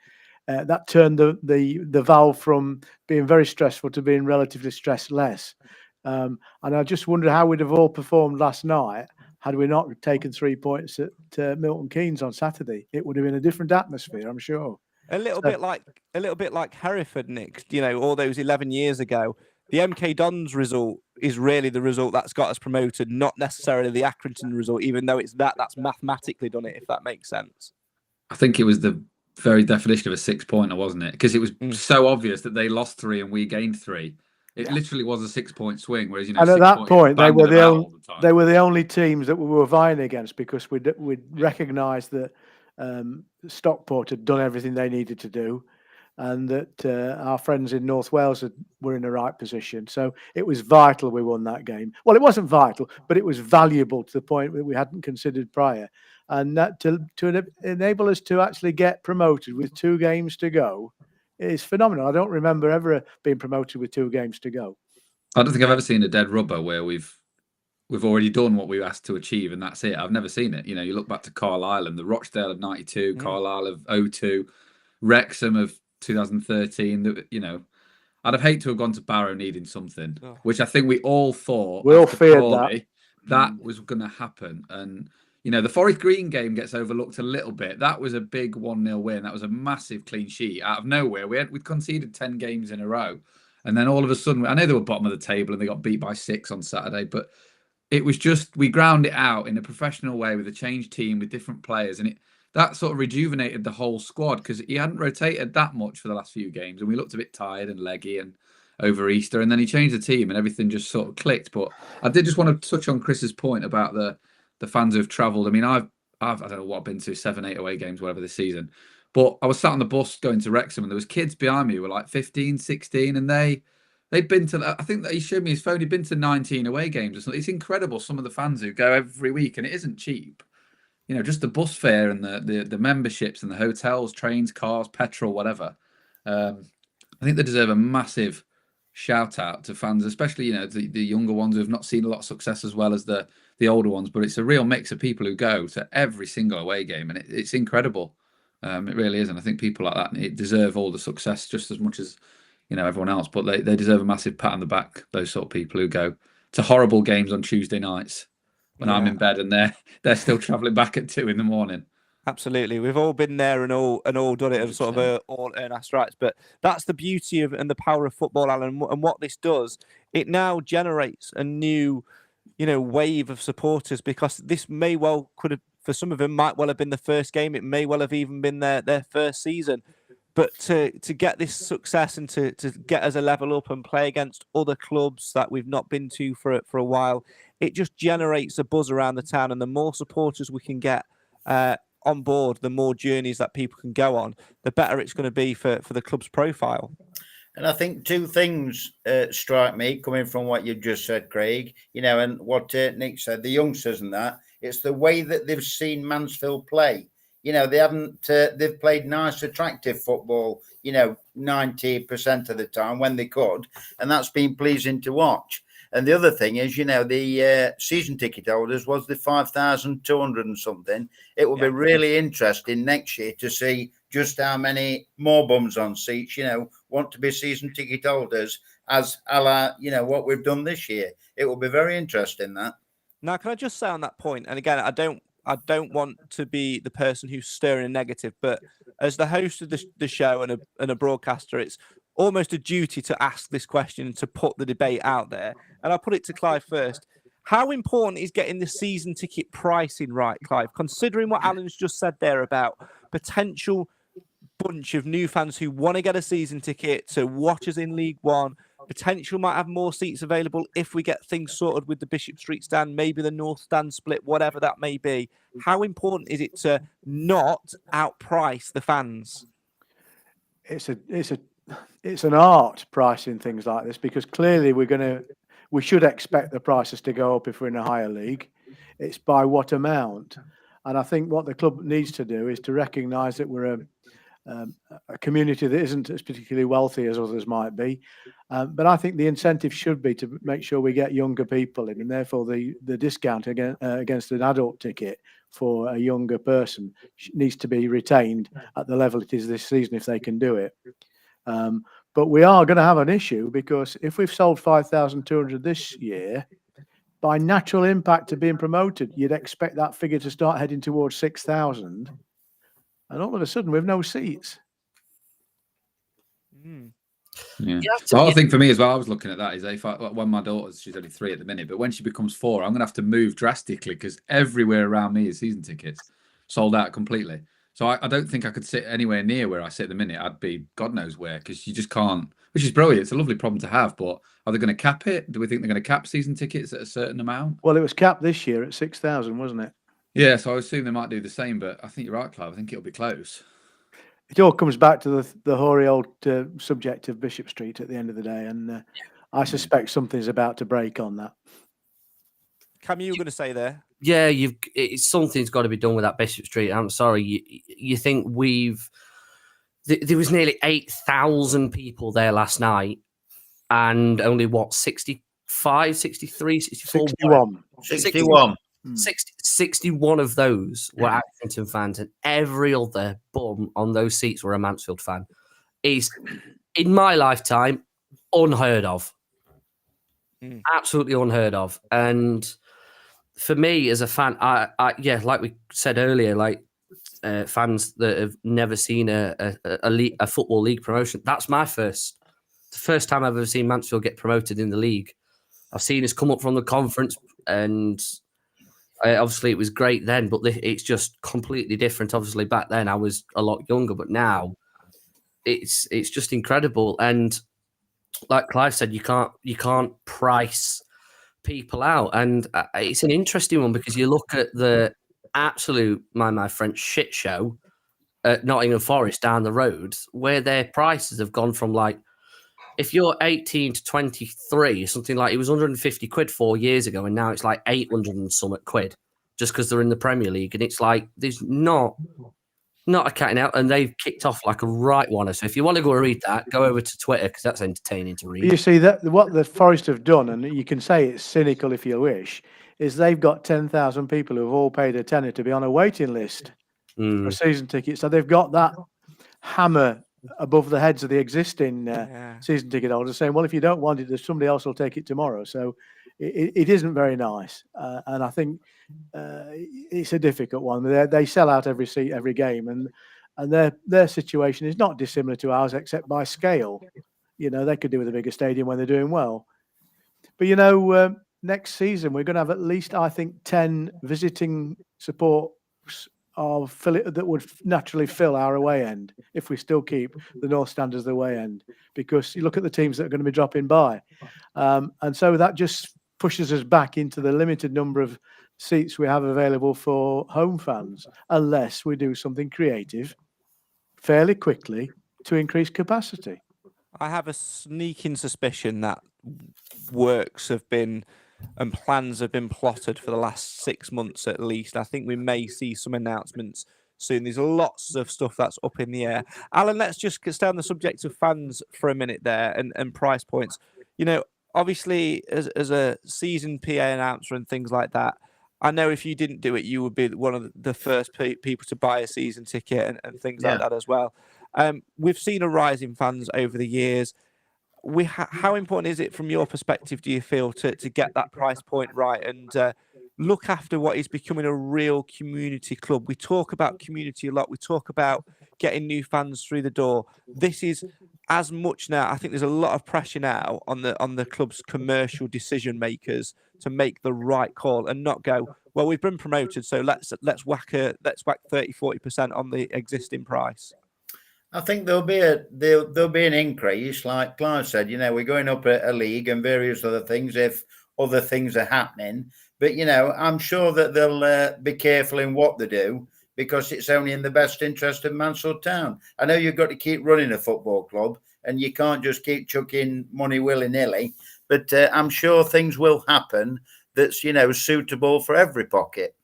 That turned the valve from being very stressful to being relatively stressless. And I just wonder how we'd have all performed last night had we not taken 3 points at Milton Keynes on Saturday. It would have been a different atmosphere, I'm sure. A little bit like Hereford, Nick. You know, all those 11 years ago. The MK Dons result is really the result that's got us promoted, not necessarily the Accrington result, even though it's that's mathematically done it, if that makes sense. I think it was the very definition of a 6-pointer, wasn't it? Because it was so obvious that they lost 3 and we gained 3. It literally was a 6-point swing. Whereas, and at that point, they were the only teams that we were vying against, because we'd recognised that Stockport had done everything they needed to do, and that our friends in North Wales were in the right position. So it was vital we won that game. Well, it wasn't vital, but it was valuable to the point that we hadn't considered prior. And that to enable us to actually get promoted with 2 games to go is phenomenal. I don't remember ever being promoted with 2 games to go. I don't think I've ever seen a dead rubber where we've already done what we were asked to achieve, and that's it. I've never seen it. You know, you look back to Carlisle and the Rochdale of 92, Carlisle of 02, Wrexham of 2013. That, you know, I'd have hated to have gone to Barrow needing something, which I think we all thought. We all feared that was going to happen. And you know, the Forest Green game gets overlooked a little bit. That was a big 1-0 win. That was a massive clean sheet out of nowhere. We'd conceded 10 games in a row, and then all of a sudden, I know they were bottom of the table and they got beat by 6 on Saturday, but it was just, we ground it out in a professional way with a changed team with different players, and that sort of rejuvenated the whole squad, because he hadn't rotated that much for the last few games, and we looked a bit tired and leggy and over Easter, and then he changed the team and everything just sort of clicked. But I did just want to touch on Chris's point about the fans who've travelled. I mean, I don't know what I've been to, 7, 8 away games, whatever, this season. But I was sat on the bus going to Wrexham, and there was kids behind me who were like 15, 16, and they'd been to, I think that he showed me his phone, he'd been to 19 away games or something. It's incredible, some of the fans who go every week, and it isn't cheap. You know, just the bus fare and the memberships and the hotels, trains, cars, petrol, whatever. I think they deserve a massive shout out to fans, especially, you know, the younger ones who have not seen a lot of success as well as the older ones. But it's a real mix of people who go to every single away game, and it's incredible. It really is, and I think people like that deserve all the success just as much as, you know, everyone else. But they deserve a massive pat on the back. Those sort of people who go to horrible games on Tuesday nights when I'm in bed and they're still travelling back at 2 a.m. Absolutely, we've all been there and all done it, and sort of all earn our stripes. But that's the beauty of and the power of football, Alan. And what this does, it now generates a new, you know, wave of supporters, because this could have, for some of them, might well have been the first game. It may well have even been their first season. But to get this success and to get us a level up and play against other clubs that we've not been to for a while, it just generates a buzz around the town. And the more supporters we can get on board, the more journeys that people can go on, the better it's going to be for the club's profile. And I think 2 things strike me coming from what you just said, Craig, you know, and what Nick said, the youngsters and that. It's the way that they've seen Mansfield play. You know, they've played nice, attractive football, you know, 90% of the time when they could. And that's been pleasing to watch. And the other thing is, you know, the season ticket holders was the 5,200 and something. It will be really interesting next year to see just how many more bums on seats, you know, want to be season ticket holders, as a la, you know, what we've done this year. It will be very interesting, that. Now, can I just say on that point, and again, I don't I don't want to be the person who's stirring a negative, but as the host of the show and a broadcaster, it's almost a duty to ask this question, to put the debate out there. And I'll put it to Clive first. How important is getting the season ticket pricing right, Clive, considering what Alan's just said there about potential bunch of new fans who want to get a season ticket to watch us in League One? Potential might have more seats available if we get things sorted with the Bishop Street stand, maybe the North stand split, whatever that may be. How important is it to not outprice the fans? It's an art pricing things like this, because clearly we should expect the prices to go up if we're in a higher league. It's by what amount, and I think what the club needs to do is to recognise that we're a community that isn't as particularly wealthy as others might be, but I think the incentive should be to make sure we get younger people in, and therefore the discount against an adult ticket for a younger person needs to be retained at the level it is this season if they can do it. But we are going to have an issue, because if we've sold 5,200 this year, by natural impact of being promoted, you'd expect that figure to start heading towards 6,000. And all of a sudden, we've no seats. Yeah. The whole thing for me as well, I was looking at that, is if when my daughter's, she's only 3 at the minute, but when she becomes 4, I'm going to have to move drastically, because everywhere around me is season tickets sold out completely. So I don't think I could sit anywhere near where I sit at the minute. I'd be God knows where, because you just can't, which is brilliant. It's a lovely problem to have, but are they going to cap it? Do we think they're going to cap season tickets at a certain amount? Well, it was capped this year at 6,000, wasn't it? Yeah, so I assume they might do the same, but I think you're right, Clive. I think it'll be close. It all comes back to the hoary old subject of Bishop Street at the end of the day, and I suspect something's about to break on that. Cam, you were going to say there? Yeah, something's got to be done with that Bishop Street. I'm sorry. You think there was nearly 8,000 people there last night, and only 65, 63, 64? 61. 61 of those were Accrington fans, and every other bum on those seats were a Mansfield fan. Is, in my lifetime, unheard of. Absolutely unheard of. And for me as a fan, I like we said earlier, fans that have never seen a football league promotion, that's the first time I've ever seen Mansfield get promoted in the league. I've seen us come up from the conference, and obviously it was great then, but it's just completely different. Obviously back then I was a lot younger, but now it's just incredible. And like Clive said, you can't price people out, and it's an interesting one, because you look at the absolute my French shit show at Nottingham Forest down the road, where their prices have gone from, like, if you're 18 to 23, something like, it was 150 quid 4 years ago, and now it's like 800 and some quid just because they're in the Premier League. And it's like, there's not a cutting out, and they've kicked off like a right one. So if you want to go and read that, go over to Twitter, because that's entertaining to read. You see, that what the Forest have done, and you can say it's cynical if you wish, is they've got 10,000 people who have all paid a tenner to be on a waiting list for a season ticket. So they've got that hammer above the heads of the existing season ticket holders, saying, well, if you don't want it, somebody else will take it tomorrow. So it isn't very nice. And I think it's a difficult one. They sell out every seat, every game, and their situation is not dissimilar to ours, except by scale. You know, they could do with a bigger stadium when they're doing well. But, you know, next season, we're going to have at least, I think, 10 visiting supports that would naturally fill our away end if we still keep the North Stand as the away end, because you look at the teams that are going to be dropping by. And so that just pushes us back into the limited number of seats we have available for home fans, unless we do something creative fairly quickly to increase capacity. I have a sneaking suspicion that works have been and plans have been plotted for the last 6 months at least. I think we may see some announcements soon. There's lots of stuff that's up in the air. Alan, let's just stay on the subject of fans for a minute there and price points. You know, obviously, as a seasoned PA announcer and things like that, I know if you didn't do it, you would be one of the first people to buy a season ticket and things like that as well. We've seen a rise in fans over the years. How important is it from your perspective, do you feel, to get that price point right? And look after what is becoming a real community club. We talk about community a lot. We talk about getting new fans through the door. This is as much now. I think there's a lot of pressure now on the club's commercial decision makers to make the right call and not go, well, we've been promoted, so let's whack 30-40% on the existing price. I think there'll be an increase, like Clive said. We're going up a league and various other things if other things are happening. But I'm sure that they'll be careful in what they do, because it's only in the best interest of Mansfield Town. I know you've got to keep running a football club, and you can't just keep chucking money willy-nilly. But I'm sure things will happen that's suitable for every pocket.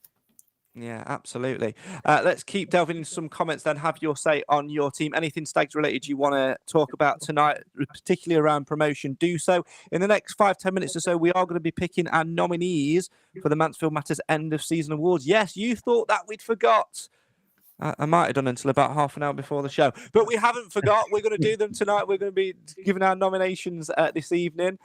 Yeah, absolutely. Let's keep delving into some comments then. Have your say on your team. Anything Stags related you want to talk about tonight, particularly around promotion, do so. In the next 5-10 minutes or so, we are going to be picking our nominees for the Mansfield Matters End of Season Awards. Yes, you thought that we'd forgot. I might have done until about half an hour before the show, but we haven't forgot. We're going to do them tonight. We're going to be giving our nominations this evening.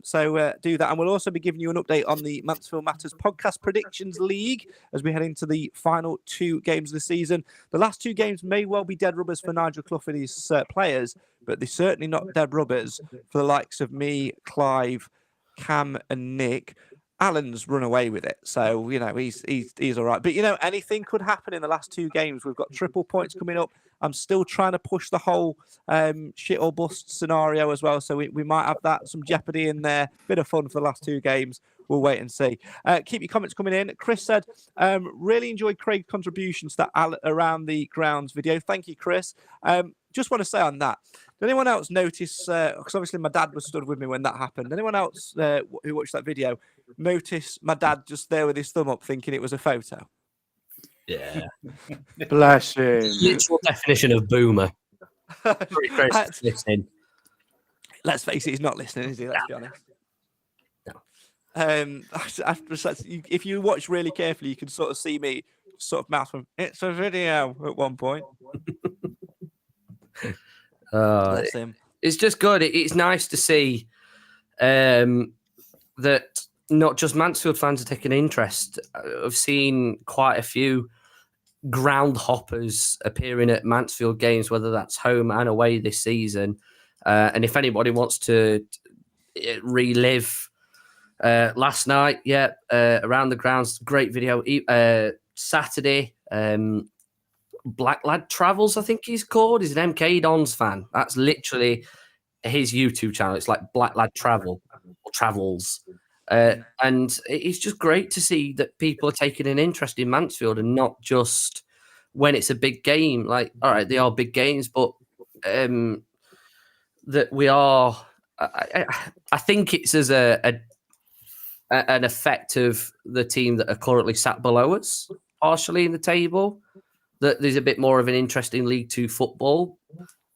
So do that. And we'll also be giving you an update on the Mansfield Matters Podcast Predictions League as we head into the final 2 games of the season. The last 2 games may well be dead rubbers for Nigel Clough and his players, but they're certainly not dead rubbers for the likes of me, Clive, Cam and Nick. Alan's run away with it, so he's all right. But anything could happen in the last 2 games. We've got triple points coming up. I'm still trying to push the whole shit or bust scenario as well, so we might have some jeopardy in there. Bit of fun for the last 2 games. We'll wait and see. Keep your comments coming in. Chris said, really enjoyed Craig's contributions to that Around the Grounds video. Thank you, Chris. Just want to say on that, did anyone else notice, because obviously my dad was stood with me when that happened, did anyone else who watched that video notice my dad just there with his thumb up thinking it was a photo? Yeah. Bless him. Literal definition of boomer. Listening. Let's face it, he's not listening, is he? Let's be honest. No. If you watch really carefully, you can sort of see me sort of mouth from, it's a video at one point. That's him. It's just good. It's nice to see that not just Mansfield fans are taking interest. I've seen quite a few ground hoppers appearing at Mansfield games, whether that's home and away this season. And if anybody wants to relive last night, Around the Grounds, great video. Saturday, Black Lad Travels, I think he's called. He's an MK Dons fan. That's literally his YouTube channel. It's like Black Lad Travel or Travels. And it's just great to see that people are taking an interest in Mansfield and not just when it's a big game. Like, all right, they are big games, but that we are. I think it's as an effect of the team that are currently sat below us, partially in the table, that there's a bit more of an interest in League Two football.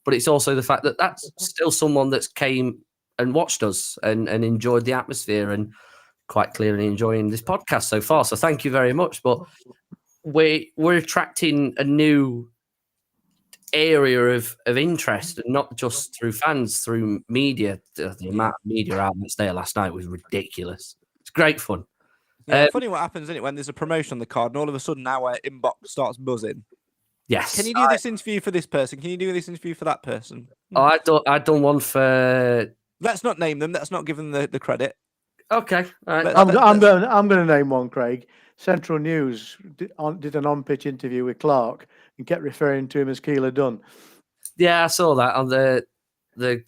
But it's also the fact that that's still someone that's came and watched us and enjoyed the atmosphere and quite clearly enjoying this podcast so far. So thank you very much. But we're attracting a new area of interest, and not just through fans, through media. The amount of media outlets there last night was ridiculous. It's great fun. Yeah, funny what happens, isn't it, when there's a promotion on the card and all of a sudden our inbox starts buzzing. Yes. Can you do this interview for this person? Can you do this interview for that person? I've done one for. Let's not name them. Let's not give them the credit. Okay. All right. I'm going to name one, Craig. Central News did an on-pitch interview with Clark and kept referring to him as Keeler Dunn. Yeah, I saw that on the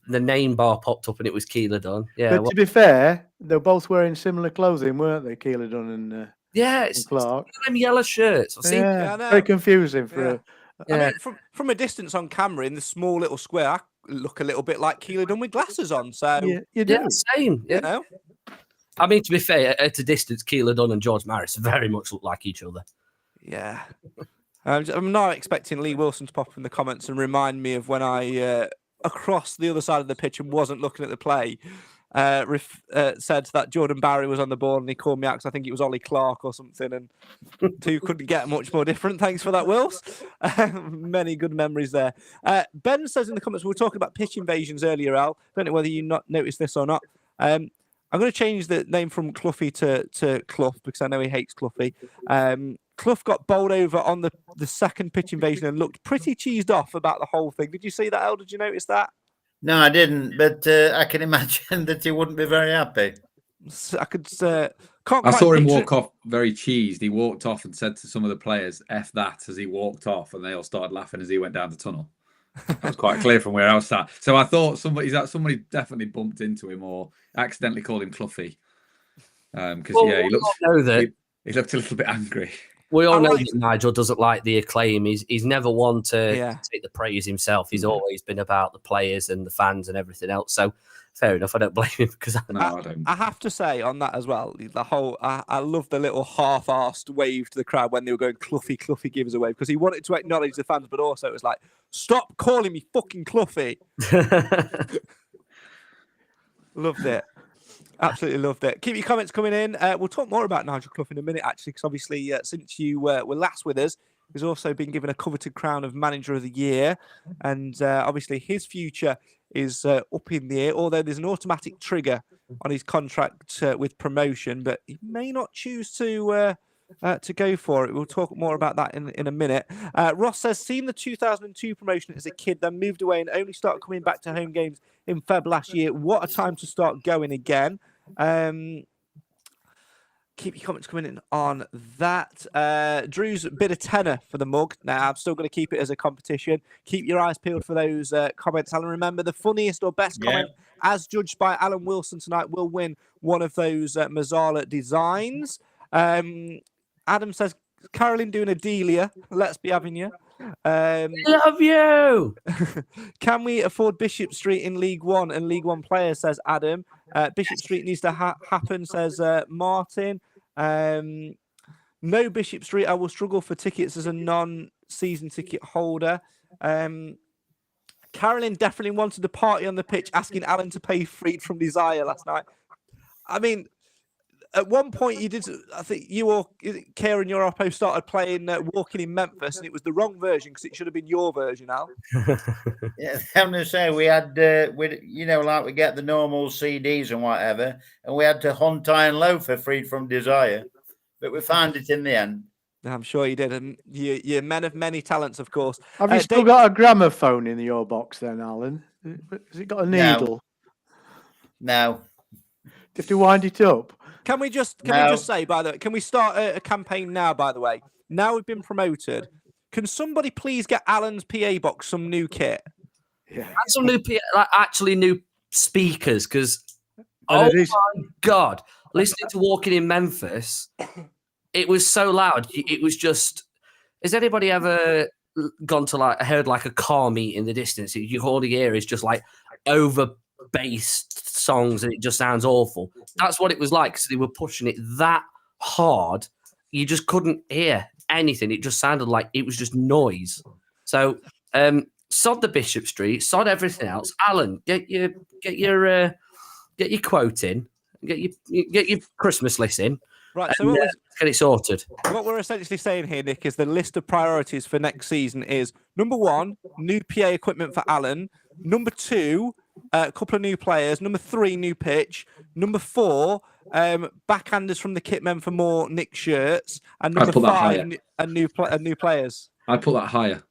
name bar popped up and it was Keeler Dunn. Yeah. But to be fair, they're both wearing similar clothing, weren't they, Keeler Dunn and it's Clark? Them yellow shirts. I've seen. Yeah, very confusing for. I mean, from a distance on camera in the small little square, I look a little bit like Keeler Dunn with glasses on. So you do. Yeah, same. Yeah. You know? I mean, to be fair, at a distance, Keeler Dunn and George Maris very much look like each other. Yeah. I'm not expecting Lee Wilson to pop up in the comments and remind me of when I, across the other side of the pitch and wasn't looking at the play, said that Jordan Barry was on the ball and he called me out because I think it was Ollie Clark or something, and two couldn't get much more different. Thanks for that, Wills. Many good memories there. Ben says in the comments, we were talking about pitch invasions earlier, Al. Don't know whether you not noticed this or not. I'm going to change the name from Cloughie to Clough because I know he hates Cloughie. Clough got bowled over on the second pitch invasion and looked pretty cheesed off about the whole thing. Did you see that, Al? Did you notice that? No, I didn't, but I can imagine that he wouldn't be very happy. I could. I saw him walk off very cheesed. He walked off and said to some of the players, "F that," as he walked off, and they all started laughing as he went down the tunnel. That was quite clear from where I was sat. So I thought somebody definitely bumped into him or accidentally called him Cloughie. Because he looked a little bit angry. We all know that Nigel doesn't like the acclaim. He's never one to take the praise himself. He's always been about the players and the fans and everything else. So fair enough. I don't blame him because I don't. I have to say on that as well. The whole I love the little half-arsed wave to the crowd when they were going Cloughie give us a wave because he wanted to acknowledge the fans, but also it was like, stop calling me fucking Cloughie. Loved it. Absolutely loved it. Keep your comments coming in. We'll talk more about Nigel Clough in a minute, actually, because obviously since you were last with us, he's also been given a coveted crown of Manager of the Year. And obviously his future is up in the air, although there's an automatic trigger on his contract with promotion, but he may not choose to go for it. We'll talk more about that in a minute. Ross says, seen the 2002 promotion as a kid, then moved away and only started coming back to home games in Feb last year. What a time to start going again. Keep your comments coming in on that. Drew's bid a tenner for the mug. Now, I'm still going to keep it as a competition. Keep your eyes peeled for those comments, Alan. Remember, the funniest or best comment, as judged by Alan Wilson tonight, will win one of those Mazzala designs. Adam says, Caroline doing a dealia. Let's be having you. Love you. Can we afford Bishop Street in League One and League One players, says Adam. Bishop Street needs to happen, says Martin. No Bishop Street. I will struggle for tickets as a non-season ticket holder. Caroline definitely wanted to party on the pitch, asking Alan to pay Freed from Desire last night. I mean, at one point you did, I think you or Kieran, your oppo, started playing Walking in Memphis, and it was the wrong version because it should have been your version, Al. Yeah, I'm going to say we had, like we get the normal CDs and whatever, and we had to hunt high and low for Freed from Desire, but we found it in the end. I'm sure you did, and you're men of many talents, of course. Have you still got a gramophone in your box then, Alan? Has it got a needle? No. Do you have to wind it up? Can we just say, by the way, can we start a campaign now, by the way? Now we've been promoted. Can somebody please get Alan's PA box some new kit? Yeah. And some new actually new speakers, because my God, listening to Walking in Memphis, it was so loud. It was just, has anybody ever gone to heard a car meet in the distance? You all you hear is just over based songs and it just sounds awful. That's what it was like, because they were pushing it that hard you just couldn't hear anything. It just sounded like it was just noise. So sod the Bishop Street, sod everything else. Alan, get your quote in, get your Christmas list in. Right, so let's get it sorted. What we're essentially saying here, Nick, is the list of priorities for next season is number 1, new PA equipment for Alan. Number 2, a couple of new players. Number 3, new pitch. Number 4, backhanders from the kitmen for more Nick shirts. And number 5, new players. I'd put that higher.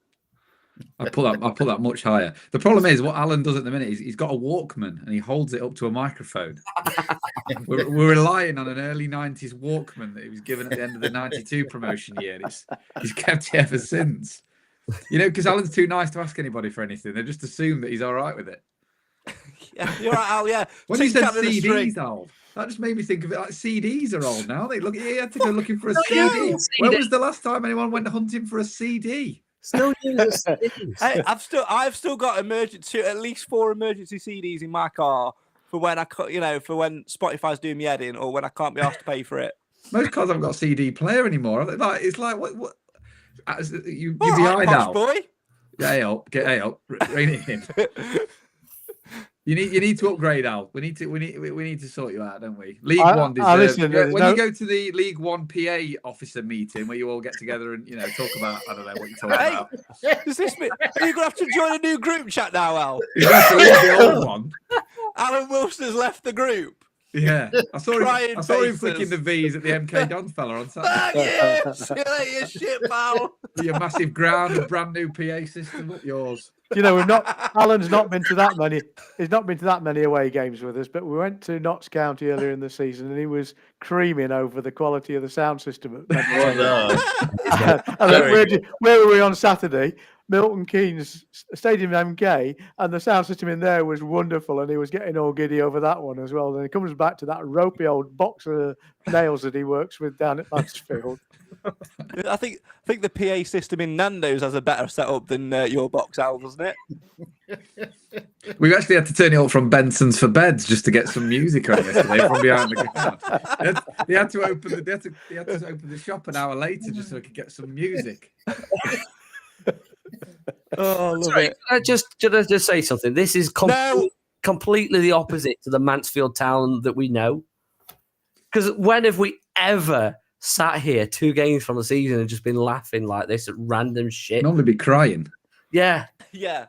I put that much higher. The problem is what Alan does at the minute is he's got a Walkman and he holds it up to a microphone. we're relying on an early 90s Walkman that he was given at the end of the 92 promotion year. And he's kept it ever since. Because Alan's too nice to ask anybody for anything. They just assume that he's all right with it. Yeah, you're right, Al. Yeah. When you said CDs, Al, that just made me think of it like CDs are old now. You had to go looking for a CD. When was the last time anyone went hunting for a CD? Still use CDs. Hey, I've still got at least 4 emergency CDs in my car for when for when Spotify's doing me head in or when I can't be asked to pay for it. Most cars haven't got a CD player anymore. It's like what you all behind right, now. Boy. Get up, rein it in. You need to upgrade, Al. We need to sort you out, don't we? League One deserves. You go to the League One PA officer meeting where you all get together and talk about, I don't know what you're talking about. Does this mean are you gonna have to join a new group chat now, Al? You have to leave the old one. Alan Wilson's left the group. Yeah, I saw Crying him faces. flicking the V's at the MK Dons fella on Saturday. Yeah, see you later, shit, pal. With your massive ground and brand new PA system up yours. You know, Alan's not been to that many. He's not been to that many away games with us. But we went to Notts County earlier in the season, and he was creaming over the quality of the sound system. And then where were we on Saturday? Milton Keynes Stadium MK, and the sound system in there was wonderful, and he was getting all giddy over that one as well. Then he comes back to that ropey old box of nails that he works with down at Mansfield. I think the PA system in Nando's has a better setup than your box, Al, doesn't it? We actually had to turn it up from Benson's for Beds just to get some music on yesterday from behind the ground. They had to open the shop an hour later just so we could get some music. Oh, love Sorry, it. should I just say something? This is completely the opposite to the Mansfield Town that we know. Because when have we ever sat here 2 games from the season and just been laughing like this at random shit? Normally be crying. Yeah. Yeah.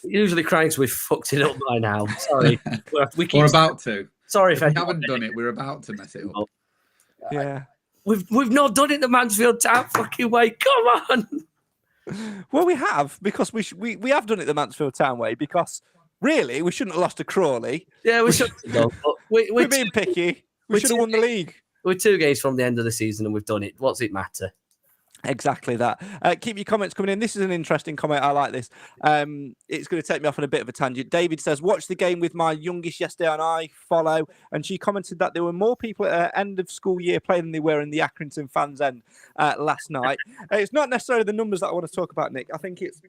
Usually crying so we've fucked it up by now. Sorry. We're about to. Sorry if we haven't done it, we're about to mess it up. Yeah. We've not done it the Mansfield Town fucking way. Come on. Well, we have, because we have done it the Mansfield Town way, because really we shouldn't have lost to Crawley. Yeah, we should have done. We're being picky. We should have won the league. We're 2 games from the end of the season and we've done it. What's it matter? Exactly that. Keep your comments coming in. This is an interesting comment. I like this. It's going to take me off on a bit of a tangent. David says, watch the game with my youngest yesterday on iFollow, and she commented that there were more people at her end of school year playing than they were in the Accrington fans' end last night. It's not necessarily the numbers that I want to talk about, Nick. I think it's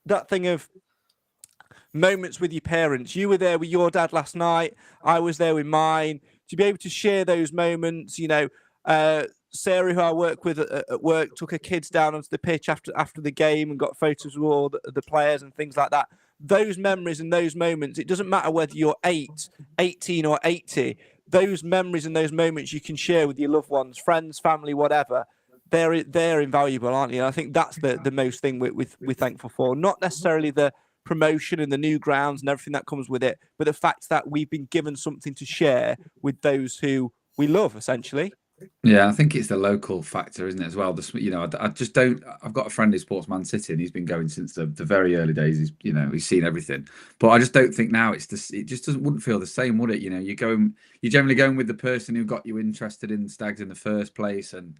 that thing of moments with your parents. You were there with your dad last night. I was there with mine. To be able to share those moments, you know, Sarah, who I work with at work, took her kids down onto the pitch after the game and got photos of all the players and things like that. Those memories and those moments, it doesn't matter whether you're 8, 18 or 80, those memories and those moments you can share with your loved ones, friends, family, whatever, they're invaluable, aren't you? And I think that's the most thing we're thankful for. Not necessarily the promotion and the new grounds and everything that comes with it, but the fact that we've been given something to share with those who we love, essentially. Yeah, I think it's the local factor, isn't it, as well? You know, I just don't. I've got a friend who supports Man City, and he's been going since the very early days. He's seen everything, but I just don't think now it just wouldn't feel the same, would it? You know, you're generally going with the person who got you interested in Stags in the first place, and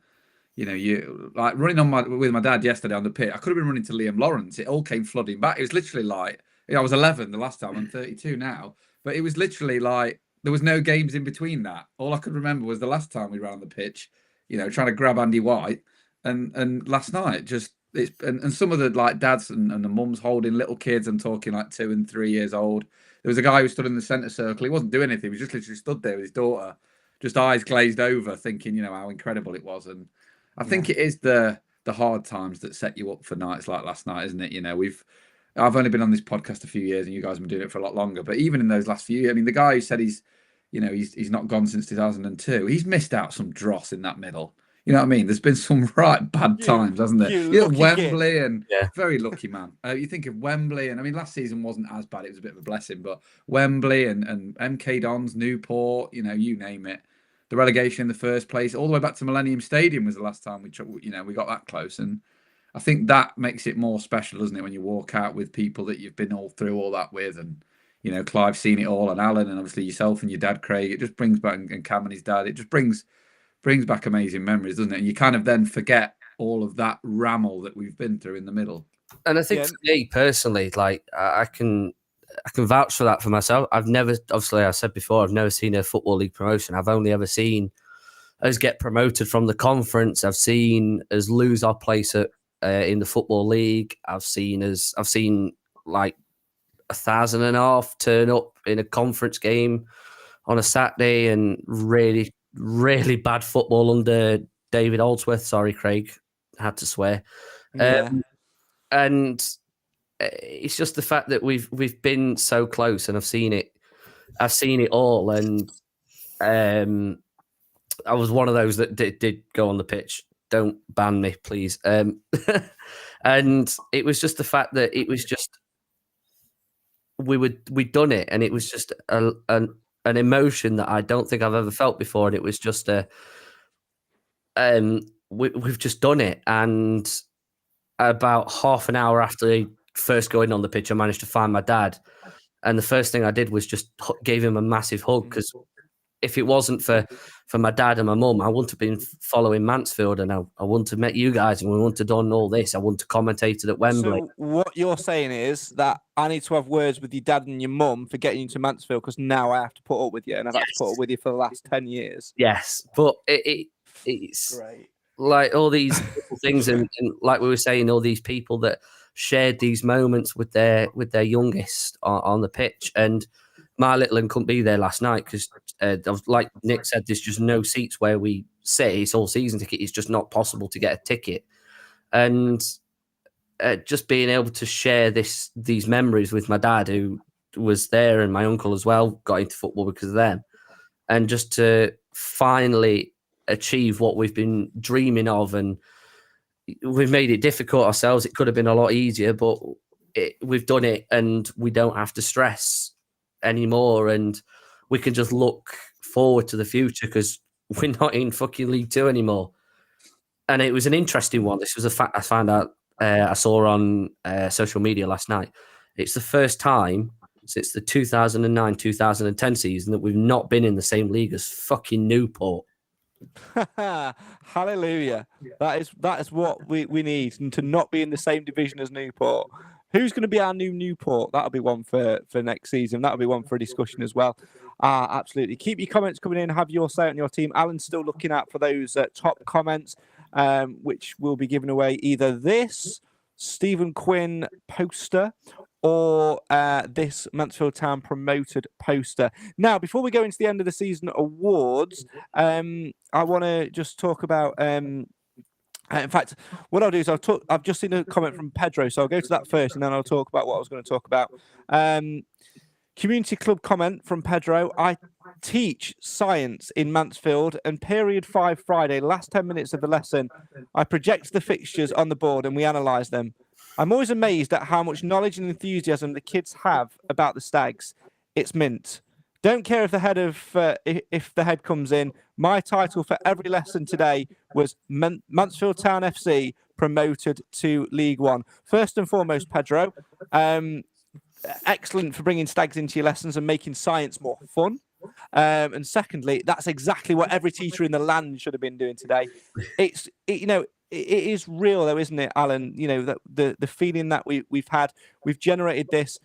you know, you like running with my dad yesterday on the pit. I could have been running to Liam Lawrence. It all came flooding back. It was literally like, I was 11 the last time. I'm 32 now, but it was literally like. There was no games in between that. All I could remember was the last time we ran on the pitch, you know, trying to grab Andy White, and last night and some of the like dads and the mums holding little kids. I'm talking like 2 and 3 years old. There was a guy who stood in the centre circle. He wasn't doing anything. He was just literally stood there with his daughter, just eyes glazed over, thinking, you know, how incredible it was. And I think it is the hard times that set you up for nights like last night, isn't it? You know, I've only been on this podcast a few years, and you guys have been doing it for a lot longer. But even in those last few years, I mean, the guy who said he's not gone since 2002. He's missed out some dross in that middle. You know what I mean? There's been some right bad times, hasn't there? You know, Wembley and very lucky man. You think of Wembley, and I mean, last season wasn't as bad. It was a bit of a blessing, but Wembley and MK Dons, Newport, you know, you name it. The relegation in the first place, all the way back to Millennium Stadium was the last time we got that close. And I think that makes it more special, doesn't it, when you walk out with people that you've been all through all that with, and you know, Clive's seen it all, and Alan, and obviously yourself and your dad, Craig. It just brings back, and Cam and his dad. It just brings back amazing memories, doesn't it? And you kind of then forget all of that ramble that we've been through in the middle. And I think for me personally, like I can vouch for that for myself. I've never, obviously, I said before, I've never seen a Football League promotion. I've only ever seen us get promoted from the conference. I've seen us lose our place in the Football League. I've seen like 1,500 turn up in a conference game on a Saturday, and really, really bad football under David Oldsworth. Sorry, Craig, had to swear. And it's just the fact that we've been so close, and I've seen it all. And I was one of those that did go on the pitch. Don't ban me, please. And it was just the fact that it was just we'd done it, and it was just an emotion that I don't think I've ever felt before, and it was just we've just done it. And about half an hour after first going on the pitch, I managed to find my dad, and the first thing I did was just gave him a massive hug, because if it wasn't for my dad and my mum, I wouldn't have been following Mansfield, and I wouldn't have met you guys, and we wouldn't have done all this. I wouldn't have commentated at Wembley. So what you're saying is that I need to have words with your dad and your mum for getting you to Mansfield, because now I have to put up with you, and I've had to put up with you for the last 10 years. Yes, but it's Great. like all these little things, and like we were saying, all these people that shared these moments with their youngest on the pitch. And my little one couldn't be there last night because, like Nick said, there's just no seats where we sit. It's all season ticket. It's just not possible to get a ticket. And just being able to share these memories with my dad, who was there, and my uncle as well, got into football because of them. And just to finally achieve what we've been dreaming of, and we've made it difficult ourselves. It could have been a lot easier, but we've done it, and we don't have to stress anymore, and we can just look forward to the future, because we're not in fucking League Two anymore. And it was an interesting one. This was a fact I found out, I saw on social media last night. It's the first time since the 2009-2010 season that we've not been in the same league as fucking Newport. Hallelujah. That is what we need, and to not be in the same division as Newport. Who's going to be our new Newport? That'll be one for next season. That'll be one for a discussion as well. Absolutely. Keep your comments coming in. Have your say on your team. Alan's still looking out for those top comments, which will be given away either this Stephen Quinn poster or this Mansfield Town promoted poster. Now, before we go into the end of the season awards, I want to just talk about... in fact, what I'll do is I've just seen a comment from Pedro, so I'll go to that first, and then I'll talk about what I was going to talk about. Community club comment from Pedro. I teach science in Mansfield, and period 5 Friday, last 10 minutes of the lesson, I project the fixtures on the board and we analyse them. I'm always amazed at how much knowledge and enthusiasm the kids have about the Stags. It's mint. Don't care if the head comes in. My title for every lesson today was Mansfield Town FC promoted to League One. First and foremost, Pedro, excellent for bringing Stags into your lessons and making science more fun. And secondly, that's exactly what every teacher in the land should have been doing today. It is real though, isn't it, Alan? You know, that the feeling that we've had, we've generated this.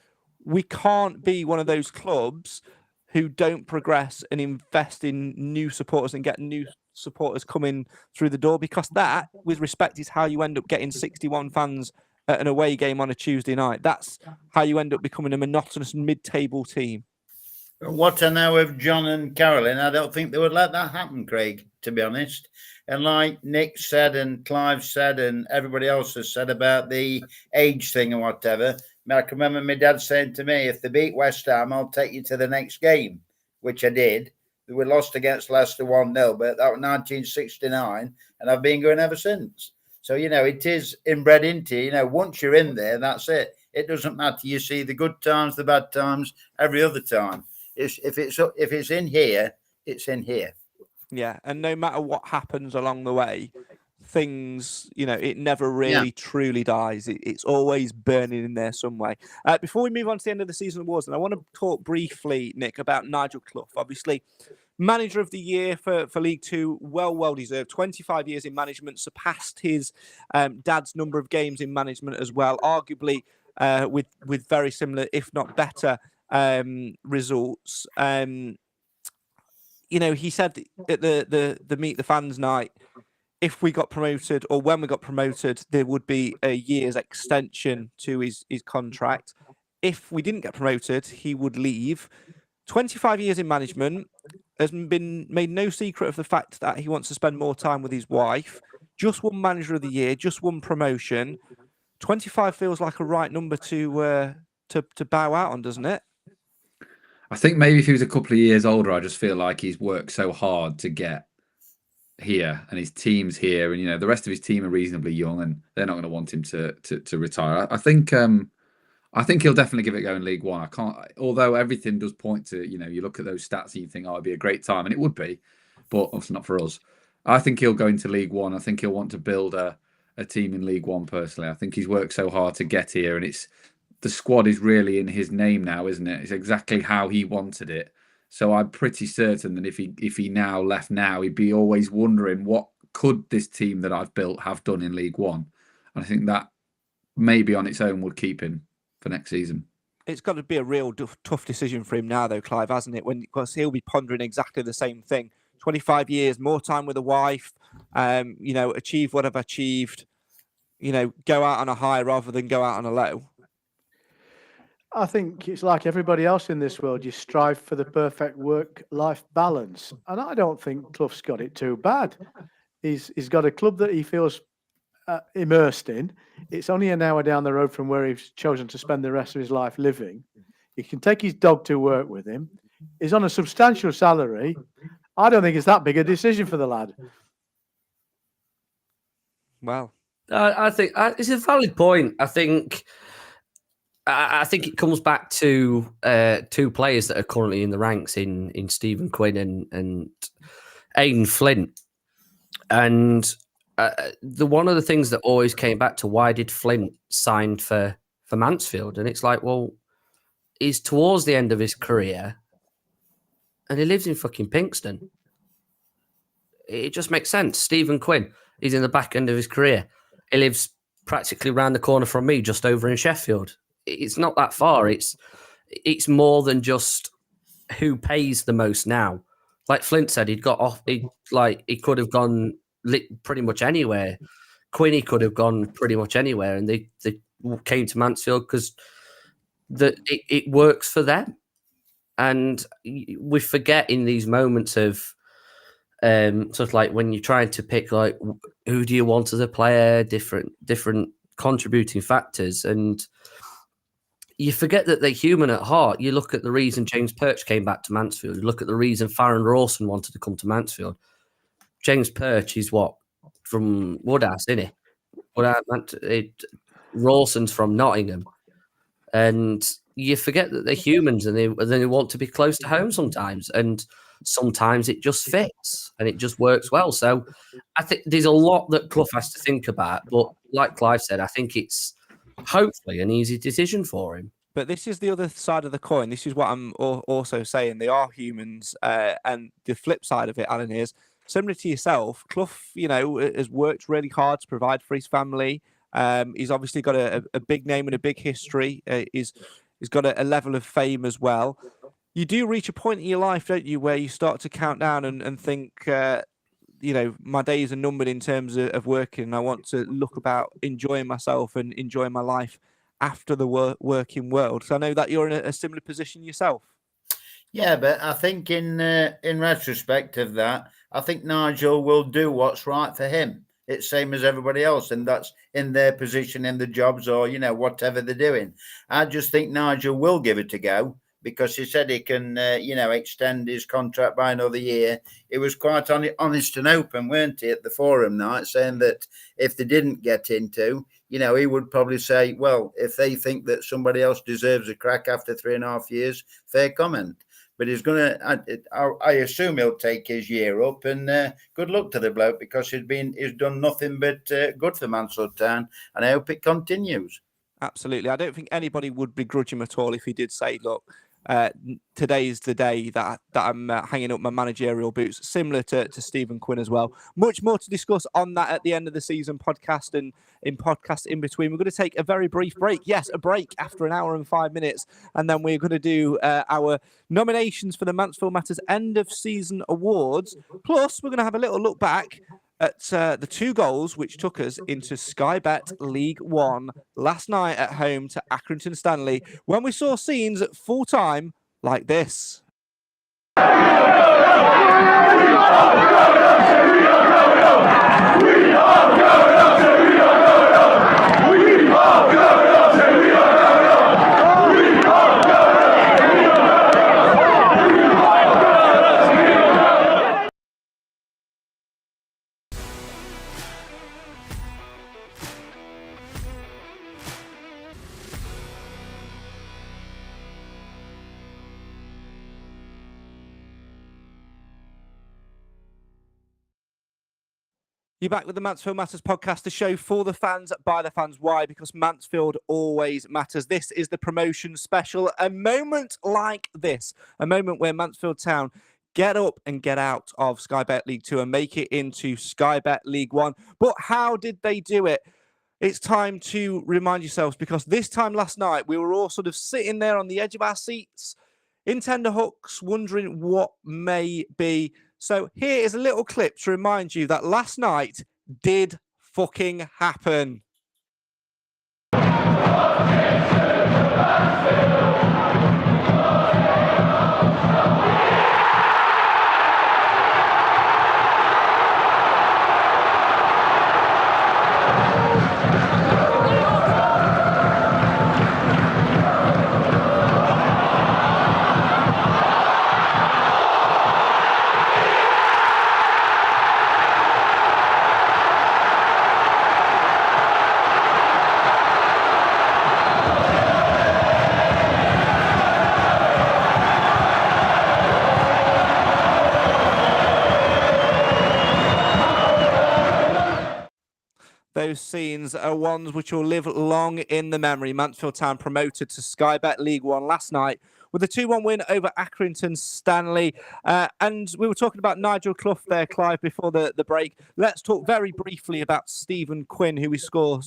We can't be one of those clubs who don't progress and invest in new supporters and get new supporters coming through the door, because that, with respect, is how you end up getting 61 fans at an away game on a Tuesday night. That's how you end up becoming a monotonous mid-table team. What I know of John and Carolyn, I don't think they would let that happen, Craig, to be honest. And like Nick said and Clive said and everybody else has said about the age thing and whatever, I can remember my dad saying to me, if they beat West Ham, I'll take you to the next game, which I did. We lost against Leicester 1-0, but that was 1969, and I've been going ever since. So, it is inbred into you. Once you're in there, that's it. It doesn't matter. You see the good times, the bad times, every other time. If it's in here, it's in here. Yeah, and no matter what happens along the way, things, it never really truly dies. It's always burning in there some way. Before we move on to the end of the season awards, and I want to talk briefly, Nick, about Nigel Clough. Obviously, manager of the year for League Two, well deserved. 25 years in management, surpassed his dad's number of games in management as well, arguably with very similar, if not better, results. He said at the Meet the Fans night, if we got promoted, or when we got promoted, there would be a year's extension to his contract. If we didn't get promoted, he would leave. 25 years in management, has been made no secret of the fact that he wants to spend more time with his wife. Just won manager of the year, just won promotion. 25 feels like a right number to bow out on, doesn't it? I think maybe if he was a couple of years older, I just feel like he's worked so hard to get here, and his team's here, and the rest of his team are reasonably young, and they're not going to want him to retire. I think I think he'll definitely give it a go in League One. I can't, although everything does point to, you look at those stats and you think, oh, it'd be a great time, and it would be, but it's not for us. I think he'll go into League One. I think he'll want to build a team in League One personally. I think he's worked so hard to get here, and the squad is really in his name now, isn't it? It's exactly how he wanted it. So I'm pretty certain that if he now left now, he'd be always wondering, what could this team that I've built have done in League One? And I think that maybe on its own would keep him for next season. It's got to be a real tough decision for him now, though, Clive, hasn't it? Because he'll be pondering exactly the same thing. 25 years, more time with a wife, achieve what I've achieved, go out on a high rather than go out on a low. I think it's like everybody else in this world. You strive for the perfect work-life balance. And I don't think Clough's got it too bad. He's got a club that he feels immersed in. It's only an hour down the road from where he's chosen to spend the rest of his life living. He can take his dog to work with him. He's on a substantial salary. I don't think it's that big a decision for the lad. Well, I think it's a valid point. I think it comes back to two players that are currently in the ranks in Stephen Quinn and Aidan Flint. And one of the things that always came back to, why did Flint sign for Mansfield? And it's like, well, he's towards the end of his career and he lives in fucking Pinkston. It just makes sense. Stephen Quinn, he's in the back end of his career. He lives practically around the corner from me, just over in Sheffield. It's not that far. It's more than just who pays the most now. Like Flint said, he'd got off. He could have gone pretty much anywhere. Quinny could have gone pretty much anywhere, and they came to Mansfield because it works for them. And we forget in these moments of sort of like when you're trying to pick, like, who do you want as a player, different contributing factors, and you forget that they're human at heart. You look at the reason James Perch came back to Mansfield. You look at the reason Farron Rawson wanted to come to Mansfield. James Perch is from Woodhouse, isn't he? Rawson's from Nottingham. And you forget that they're humans and they want to be close to home sometimes. And sometimes it just fits and it just works well. So I think there's a lot that Clough has to think about. But like Clive said, I think it's hopefully an easy decision for him. But this is the other side of the coin. This is what I'm also saying. They are humans. And the flip side of it, Alan, is similar to yourself. Clough, has worked really hard to provide for his family. He's obviously got a big name and a big history. He's got a level of fame as well. You do reach a point in your life, don't you, where you start to count down and think, my days are numbered in terms of working. And I want to look about enjoying myself and enjoying my life after the working world. So I know that you're in a similar position yourself. Yeah, but I think in retrospect of that, I think Nigel will do what's right for him. It's same as everybody else, and that's in their position in the jobs or, whatever they're doing. I just think Nigel will give it a go because he said he can, extend his contract by another year. It was quite honest and open, weren't he, at the forum night, saying that if they didn't get into, he would probably say, well, if they think that somebody else deserves a crack after 3.5 years, fair comment. But he's going to, I assume he'll take his year up, and good luck to the bloke because he's done nothing but good for Mansfield Town, and I hope it continues. Absolutely. I don't think anybody would begrudge him at all if he did say, look, today is the day that I'm hanging up my managerial boots, similar to Stephen Quinn as well. Much more to discuss on that at the end of the season podcast and in podcast in between. We're going to take a very brief break. Yes, a break after 1 hour and 5 minutes. And then we're going to do our nominations for the Mansfield Matters end of season awards. Plus, we're going to have a little look back at the 2 goals which took us into Sky Bet League One last night at home to Accrington Stanley, when we saw scenes at full time like this. You're back with the Mansfield Matters podcast, a show for the fans, by the fans. Why? Because Mansfield always matters. This is the promotion special. A moment like this, a moment where Mansfield Town get up and get out of Sky Bet League 2 and make it into Sky Bet League 1. But how did they do it? It's time to remind yourselves, because this time last night, we were all sort of sitting there on the edge of our seats in tenterhooks, wondering what may be. So here is a little clip to remind you that last night did fucking happen. Those scenes are ones which will live long in the memory. Mansfield Town promoted to Sky Bet League 1 last night with a 2-1 win over Accrington Stanley. And we were talking about Nigel Clough there, Clive, before the break. Let's talk very briefly about Stephen Quinn, who we saw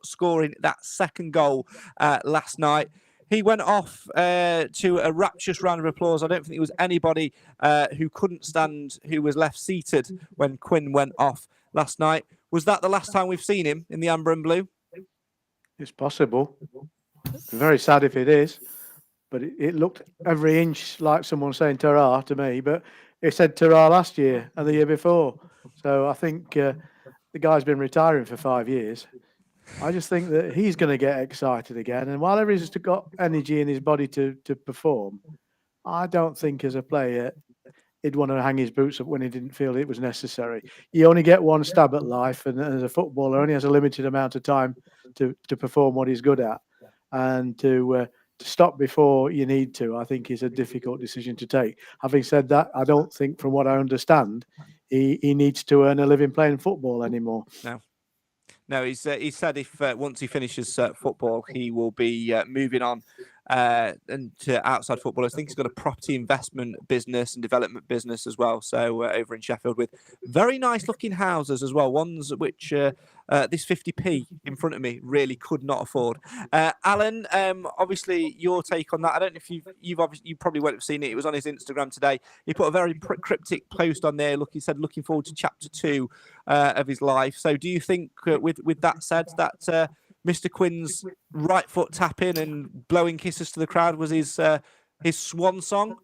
scoring that second goal last night. He went off to a rapturous round of applause. I don't think there was anybody who couldn't stand who was left seated when Quinn went off last night. Was that the last time we've seen him in the amber and blue? It's possible. It's very sad if it is, but it looked every inch like someone saying "ta-ra" to me. But it said "ta-ra" last year and the year before. So I think the guy's been retiring for 5 years. I just think that he's going to get excited again. And while he's got energy in his body to perform, I don't think as a player he'd want to hang his boots up when he didn't feel it was necessary. You only get one stab at life, and as a footballer, only has a limited amount of time to perform what he's good at. And to stop before you need to, I think, is a difficult decision to take. Having said that, I don't think, from what I understand, he needs to earn a living playing football anymore. No, he said if once he finishes football, he will be moving on and to outside football. I think he's got a property investment business and development business as well. So over in Sheffield, with very nice looking houses as well, ones which this 50p in front of me really could not afford. Alan, obviously your take on that. I don't know if you probably won't have seen it. It was on his Instagram today. He put a very cryptic post on there. He said looking forward to chapter 2 of his life. So do you think, with that said, that Mr. Quinn's right foot tapping and blowing kisses to the crowd was his swan song?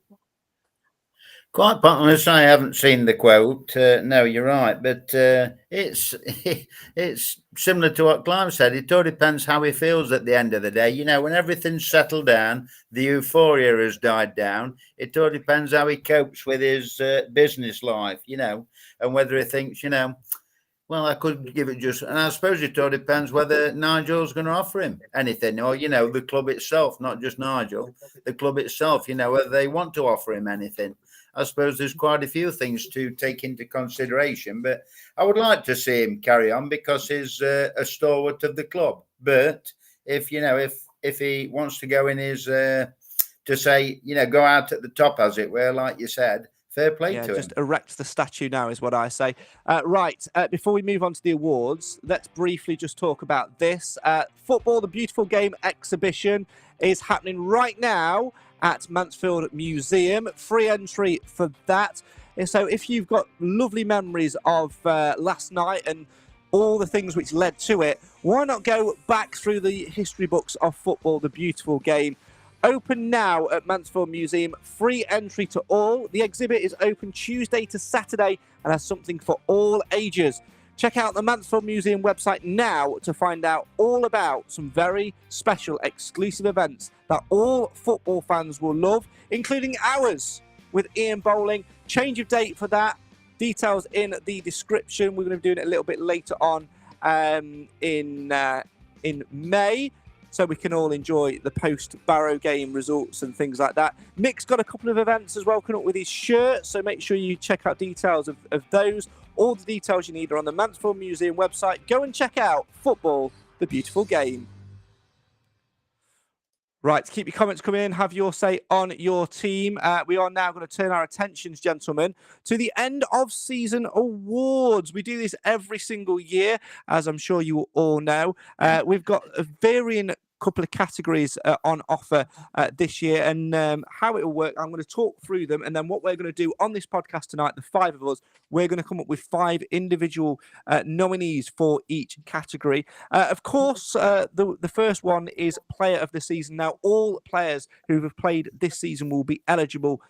Quite honest, I haven't seen the quote. No, you're right, but it's similar to what Clive said. It all depends how he feels at the end of the day. You know, when everything's settled down, the euphoria has died down. It all depends how he copes with his business life. You know, and whether he thinks, well, I could give it just, and I suppose it all depends whether Nigel's going to offer him anything, or, the club itself, not just Nigel, the club itself, whether they want to offer him anything. I suppose there's quite a few things to take into consideration, but I would like to see him carry on because he's a stalwart of the club. But if he wants to go in his, to say, go out at the top, as it were, like you said, fair play to him. Just erect the statue now is what I say. Right, before we move on to the awards, let's briefly just talk about this. Football, the Beautiful Game exhibition is happening right now at Mansfield Museum. Free entry for that. So if you've got lovely memories of last night and all the things which led to it, why not go back through the history books of football, the Beautiful Game? Open now at Mansfield Museum, free entry to all. The exhibit is open Tuesday to Saturday and has something for all ages. Check out the Mansfield Museum website now to find out all about some very special exclusive events that all football fans will love, including ours with Ian Bowling. Change of date for that. Details in the description. We're going to be doing it a little bit later on in May. so we can all enjoy the post-Barrow game results and things like that. Nick's got a couple of events as well coming up with his shirt, so make sure you check out details of those. All the details you need are on the Mansfield Museum website. Go and check out Football, the Beautiful Game. Right, keep your comments coming in. Have your say on your team. We are now going to turn our attentions, gentlemen, to the end of season awards. We do this every single year, as I'm sure you all know. We've got a varying couple of categories on offer this year, and how it will work, I'm going to talk through them, and then what we're going to do on this podcast tonight, the five of us, we're going to come up with 5 individual nominees for each category. Of course, the first one is Player of the Season. Now, all players who have played this season will be eligible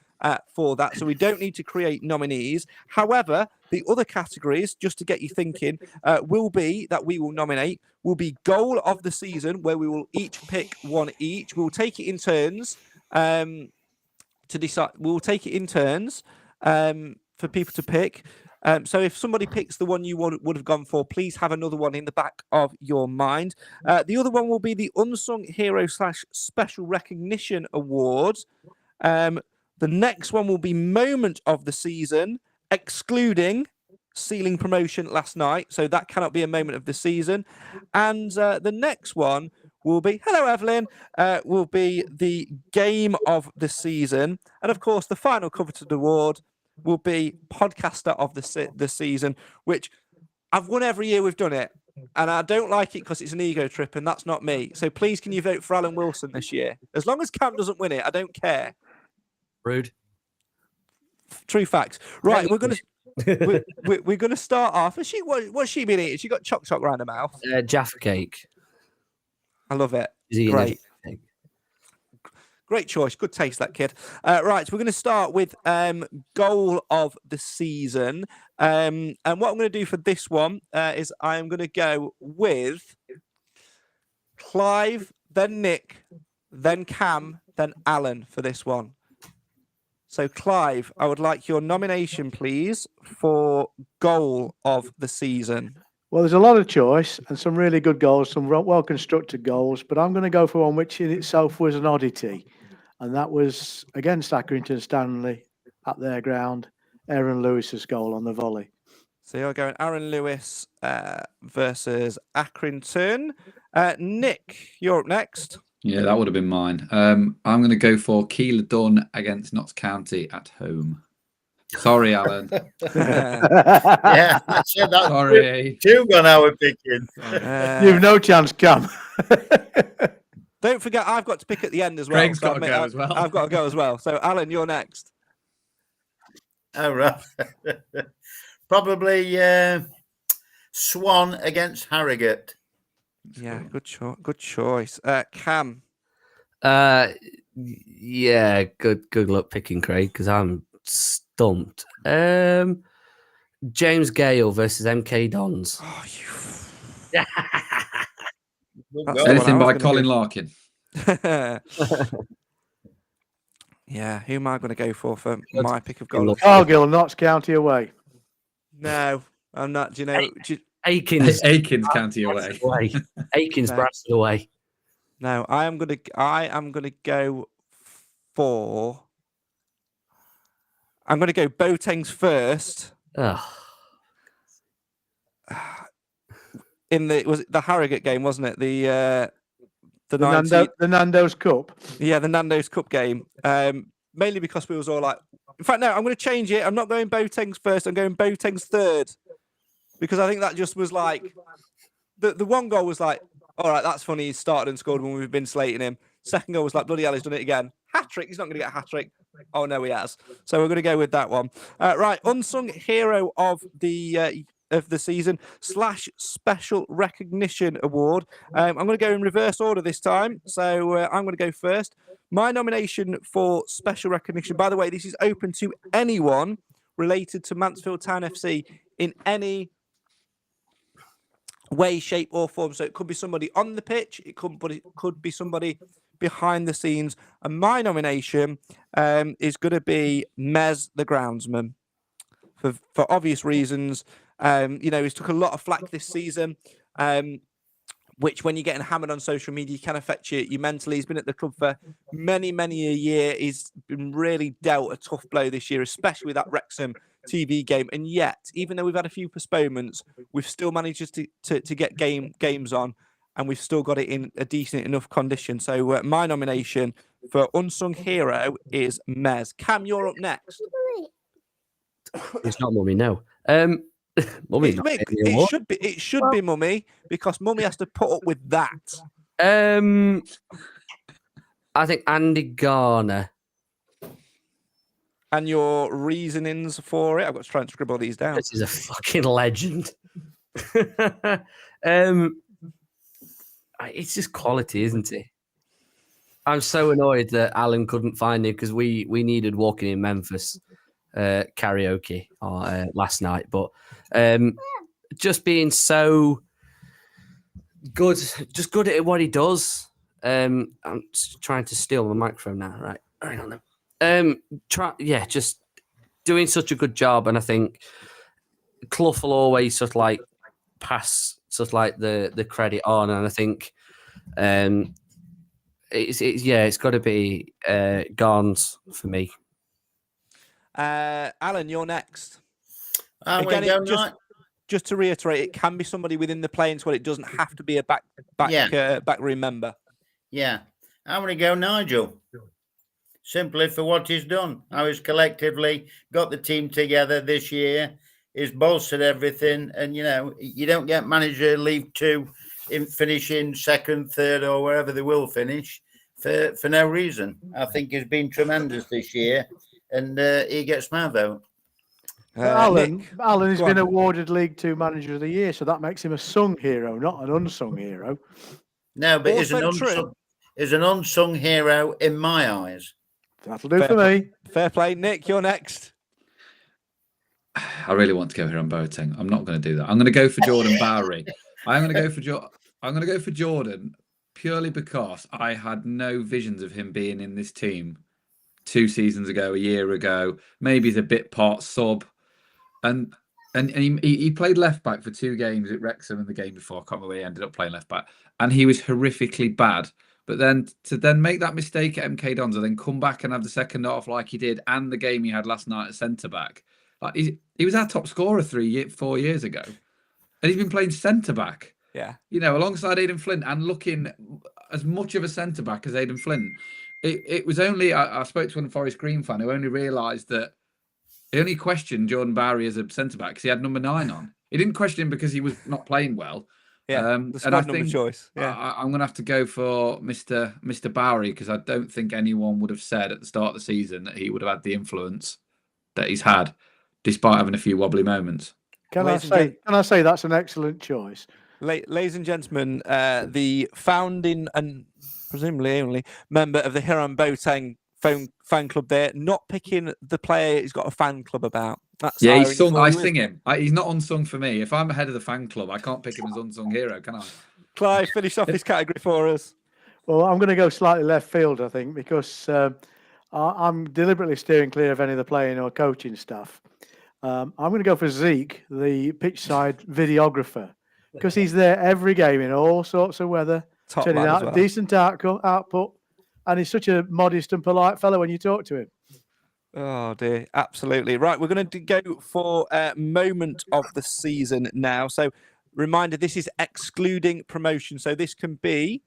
for that, so we don't need to create nominees. However, the other categories, just to get you thinking, will be that we will nominate, will be Goal of the Season, where we will each pick one each. We'll take it in turns to decide. We'll take it in turns for people to pick. So if somebody picks the one you would have gone for, please have another one in the back of your mind. The other one will be the Unsung Hero / Special Recognition Awards. The next one will be Moment of the Season, excluding Sealing promotion last night. So that cannot be a moment of the season. And the next one will be, hello, Evelyn, will be the Game of the Season. And of course, the final coveted award will be Podcaster of the Season, which I've won every year we've done it. And I don't like it because it's an ego trip, and that's not me. So please, can you vote for Alan Wilson this year? As long as Cam doesn't win it, I don't care. Rude. True facts. Right, we're gonna we're gonna start off. What's she been eating? She got choc around her mouth. Jaffa cake. I love it. Is he Great. Great choice. Good taste, that kid. Right, so we're going to start with Goal of the Season. And what I'm going to do for this one is I am going to go with Clive, then Nick, then Cam, then Alan for this one. So, Clive, I would like your nomination, please, for Goal of the Season. Well, there's a lot of choice and some really good goals, some well-constructed goals, but I'm going to go for one which in itself was an oddity, and that was against Accrington Stanley at their ground, Aaron Lewis's goal on the volley. So you're going Aaron Lewis versus Accrington. Nick, you're up next. Yeah, that would have been mine. I'm going to go for Keeler Dunn against Notts County at home. Sorry, Alan. Yeah, that's it. That's Sorry. 2 gone our picking. You've no chance, Cam. Don't forget, I've got to pick at the end as well. Greg's got to go as well. I've got to go as well. So, Alan, you're next. All right. Probably Swan against Harrogate. Yeah, good choice. Cam. Yeah, good luck picking Craig because I'm stumped. James Gale versus MK Dons. Oh, Anything by Colin Larkin. Yeah, who am I going to go for my pick of goal? Cargill, Notts County away. No, I'm not. Do you know? Aikens County away. Aikens Bradford away. No, I am gonna go for. I'm gonna go Boateng's first. Oh. Was it the Harrogate game, wasn't it? The Nando's Cup. Yeah, the Nando's Cup game. Mainly because we was all like, in fact, no, I'm going to change it. I'm not going Boateng's first. I'm going Boateng's third, because I think that just was like the one goal was like, all right, that's funny. He started and scored when we've been slating him. Second goal was like, bloody hell, he's done it again. Hat trick. He's not going to get a hat trick. Oh no, he has. So we're going to go with that one. Right, Unsung Hero of the season / Special Recognition Award. I'm going to go in reverse order this time. So I'm going to go first. My nomination for Special Recognition, by the way, this is open to anyone related to Mansfield Town FC in any way, shape or form. So it could be somebody on the pitch. It could be somebody behind the scenes. And my nomination is going to be Mez the groundsman for obvious reasons. He's took a lot of flack this season. which when you're getting hammered on social media can affect you mentally. He's been at the club for many a year. He's been really dealt a tough blow this year, especially with that Wrexham TV game. And yet, even though we've had a few postponements, we've still managed to get games on, and we've still got it in a decent enough condition. So my nomination for Unsung Hero is Mez. Cam, you're up next. It's not Mummy, no. Mummy's not getting the award. It should be Mummy, because Mummy has to put up with that. I think Andy Garner. And your reasonings for it? I've got to try and scribble these down. This is a fucking legend. It's just quality, isn't it? I'm so annoyed that Alan couldn't find it, because we needed Walking in Memphis karaoke last night. But just being so good, just good at what he does. I'm trying to steal the microphone now. Right, hang on then. Just doing such a good job, and I think Clough will always sort of like pass sort of like the credit on, and I think it's got to be Garns for me. Alan, you're next. Again, just to reiterate, it can be somebody within the playing squad. It doesn't have to be a backroom member. Yeah, I'm going to go Nigel. Simply for what he's done. How he's collectively got the team together this year. He's bolstered everything. And, you don't get manager leave to finish in second, third, or wherever they will finish for no reason. I think he's been tremendous this year. And he gets my vote. Alan has been awarded League Two Manager of the Year, so that makes him a sung hero, not an unsung hero. No, but he's an unsung hero in my eyes. That'll do for me. Fair play. Nick, you're next. I really want to go here on Boateng. I'm not going to do that. I'm going to go for Jordan Bowery. I'm going to go for Jordan purely because I had no visions of him being in this team 2 seasons ago, a year ago. Maybe he's a bit part sub, and he played left back for 2 games at Wrexham, and the game before, I can't remember where he ended up playing left back, and he was horrifically bad. But then to make that mistake at MK Dons and then come back and have the second half like he did, and the game he had last night at centre back, like he was our top scorer 4 years ago, and he's been playing centre back. Yeah, alongside Aidan Flint, and looking as much of a centre back as Aidan Flint. It was only I spoke to one Forest Green fan who only realised that he only questioned Jordan Bowery as a centre back because he had number 9 on. He didn't question him because he was not playing well. Yeah, the squad number choice. Yeah, I'm going to have to go for Mr. Bowery, because I don't think anyone would have said at the start of the season that he would have had the influence that he's had, despite having a few wobbly moments. Can I say that's an excellent choice? Ladies and gentlemen, the founding and presumably only member of the Hiram Boateng fan club there, not picking the player he's got a fan club about. He's sung. I sing him. He's not unsung for me. If I'm head of the fan club, I can't pick him as unsung hero, can I? Clive, finish off this category for us. Well, I'm going to go slightly left field, I think, because I'm deliberately steering clear of any of the playing or coaching stuff. I'm going to go for Zeke, the pitch side videographer, because he's there every game in all sorts of weather, turning out decent output, and he's such a modest and polite fellow when you talk to him. Oh dear, absolutely. Right, we're going to go for a moment of the season now. So, reminder, this is excluding promotion. So this can be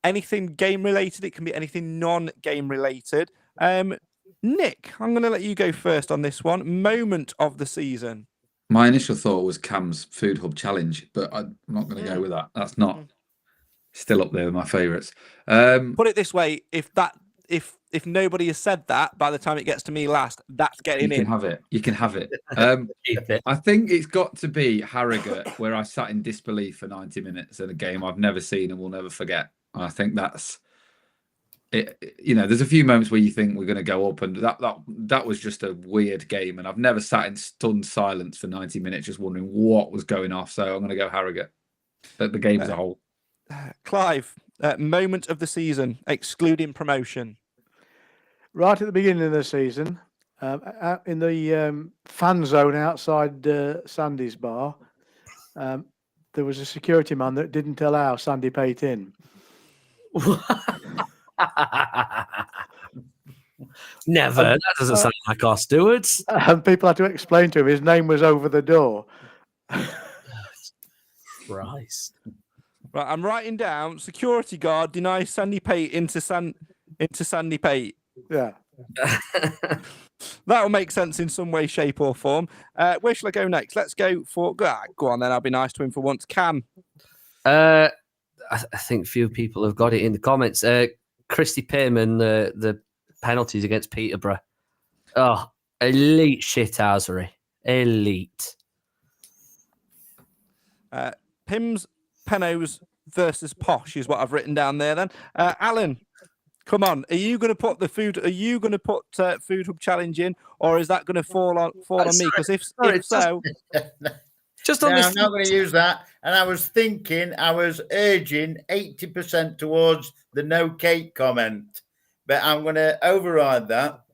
anything game related. It can be anything non-game related. Nick, I'm going to let you go first on this one. Moment of the season. My initial thought was Cam's Food Hub Challenge, but I'm not going to go with that. That's not still up there with my favourites. Put it this way: if nobody has said that by the time it gets to me last, that's getting in. You can have it. I think it's got to be Harrogate, where I sat in disbelief for 90 minutes at a game I've never seen and will never forget. And I think that's it. There's a few moments where you think we're going to go up, and that was just a weird game, and I've never sat in stunned silence for 90 minutes just wondering what was going off. So I'm going to go Harrogate. The game as a whole. Clive, moment of the season, excluding promotion. Right at the beginning of the season, in the fan zone outside Sandy's bar, there was a security man that didn't allow Sandy Pate in. Never. That doesn't sound like our stewards. And people had to explain to him his name was over the door. Christ. Right, I'm writing down security guard denies Sandy Pate into Sandy Pate. Yeah. That'll make sense in some way, shape, or form. Where shall I go next? Let's go for go on then. I'll be nice to him for once. Cam. I think few people have got it in the comments. Christy Pearman, the penalties against Peterborough. Oh, elite shithousery. Elite. Pims, Penos versus Posh is what I've written down there then. Alan, come on. Are you going to put Food Hub Challenge in, or is that going to fall on me? Because if so... Just on no, this... I'm not going to use that. And I was urging 80% towards the no cake comment, but I'm going to override that.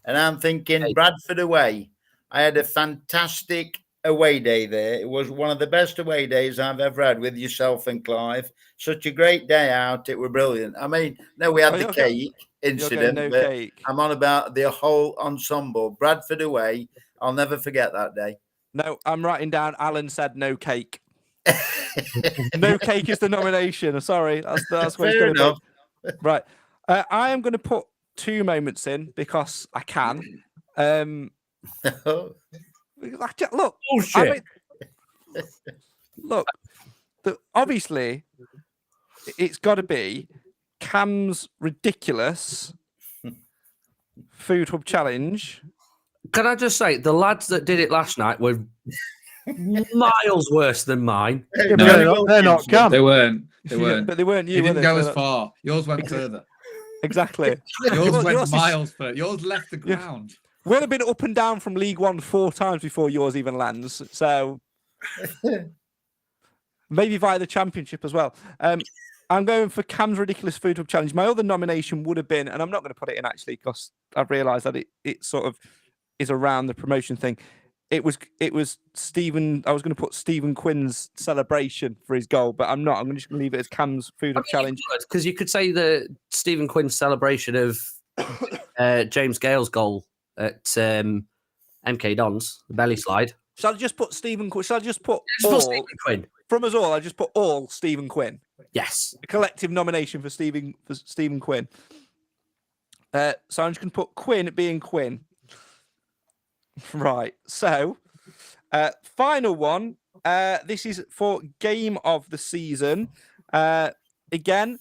And I'm thinking Bradford away. I had a fantastic away day there. It was one of the best away days I've ever had with yourself and Clive. Such a great day out. It was brilliant. I mean, no, we had the cake incident, but cake. I'm on about the whole ensemble. Bradford away. I'll never forget that day. No, I'm writing down. Alan said no cake. No cake is the nomination. Sorry, that's what it's going to be. Right, I am going to put 2 moments in because I can. Look, bullshit. Look, obviously, it's got to be Cam's ridiculous Food Hub Challenge. Can I just say, the lads that did it last night were miles worse than mine. Yeah, no, they're not Cam. They weren't. But they weren't you. You didn't were go they? as far. Yours went further. Exactly. Yours went yours miles further. Yours left the ground. We'll have been up and down from League One 4 times before yours even lands. So maybe via the Championship as well. I'm going for Cam's ridiculous Food Hub Challenge. My other nomination would have been, and I'm not going to put it in actually because I've realised that it sort of is around the promotion thing. It was Stephen. I was going to put Stephen Quinn's celebration for his goal, but I'm not. I'm just going to leave it as Cam's Food Hub Challenge. Because you could say the Stephen Quinn's celebration of James Gale's goal at MK Dons, the belly slide. Shall I just put Stephen Quinn? Shall I just put Stephen Quinn? From us all? I just put all Stephen Quinn. Yes. A collective nomination for Stephen Quinn. So I'm just going to put Quinn being Quinn. Right. So, final one. This is for game of the season. Again,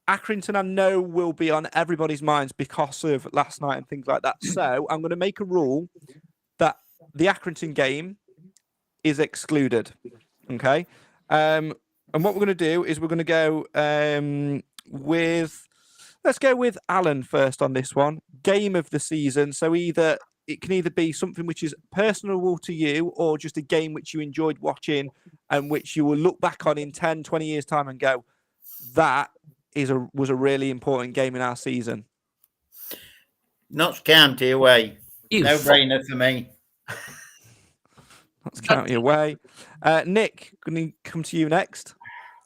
Accrington, I know, will be on everybody's minds because of last night and things like that. So I'm going to make a rule that the Accrington game is excluded. Okay. And what we're going to do is we're going to go let's go with Alan first on this one. Game of the season. So it can either be something which is personal to you or just a game which you enjoyed watching and which you will look back on in 10, 20 years' time and go, that was a really important game in our season. Notts County away. No brainer for me. Notts County away. Nick, going to come to you next.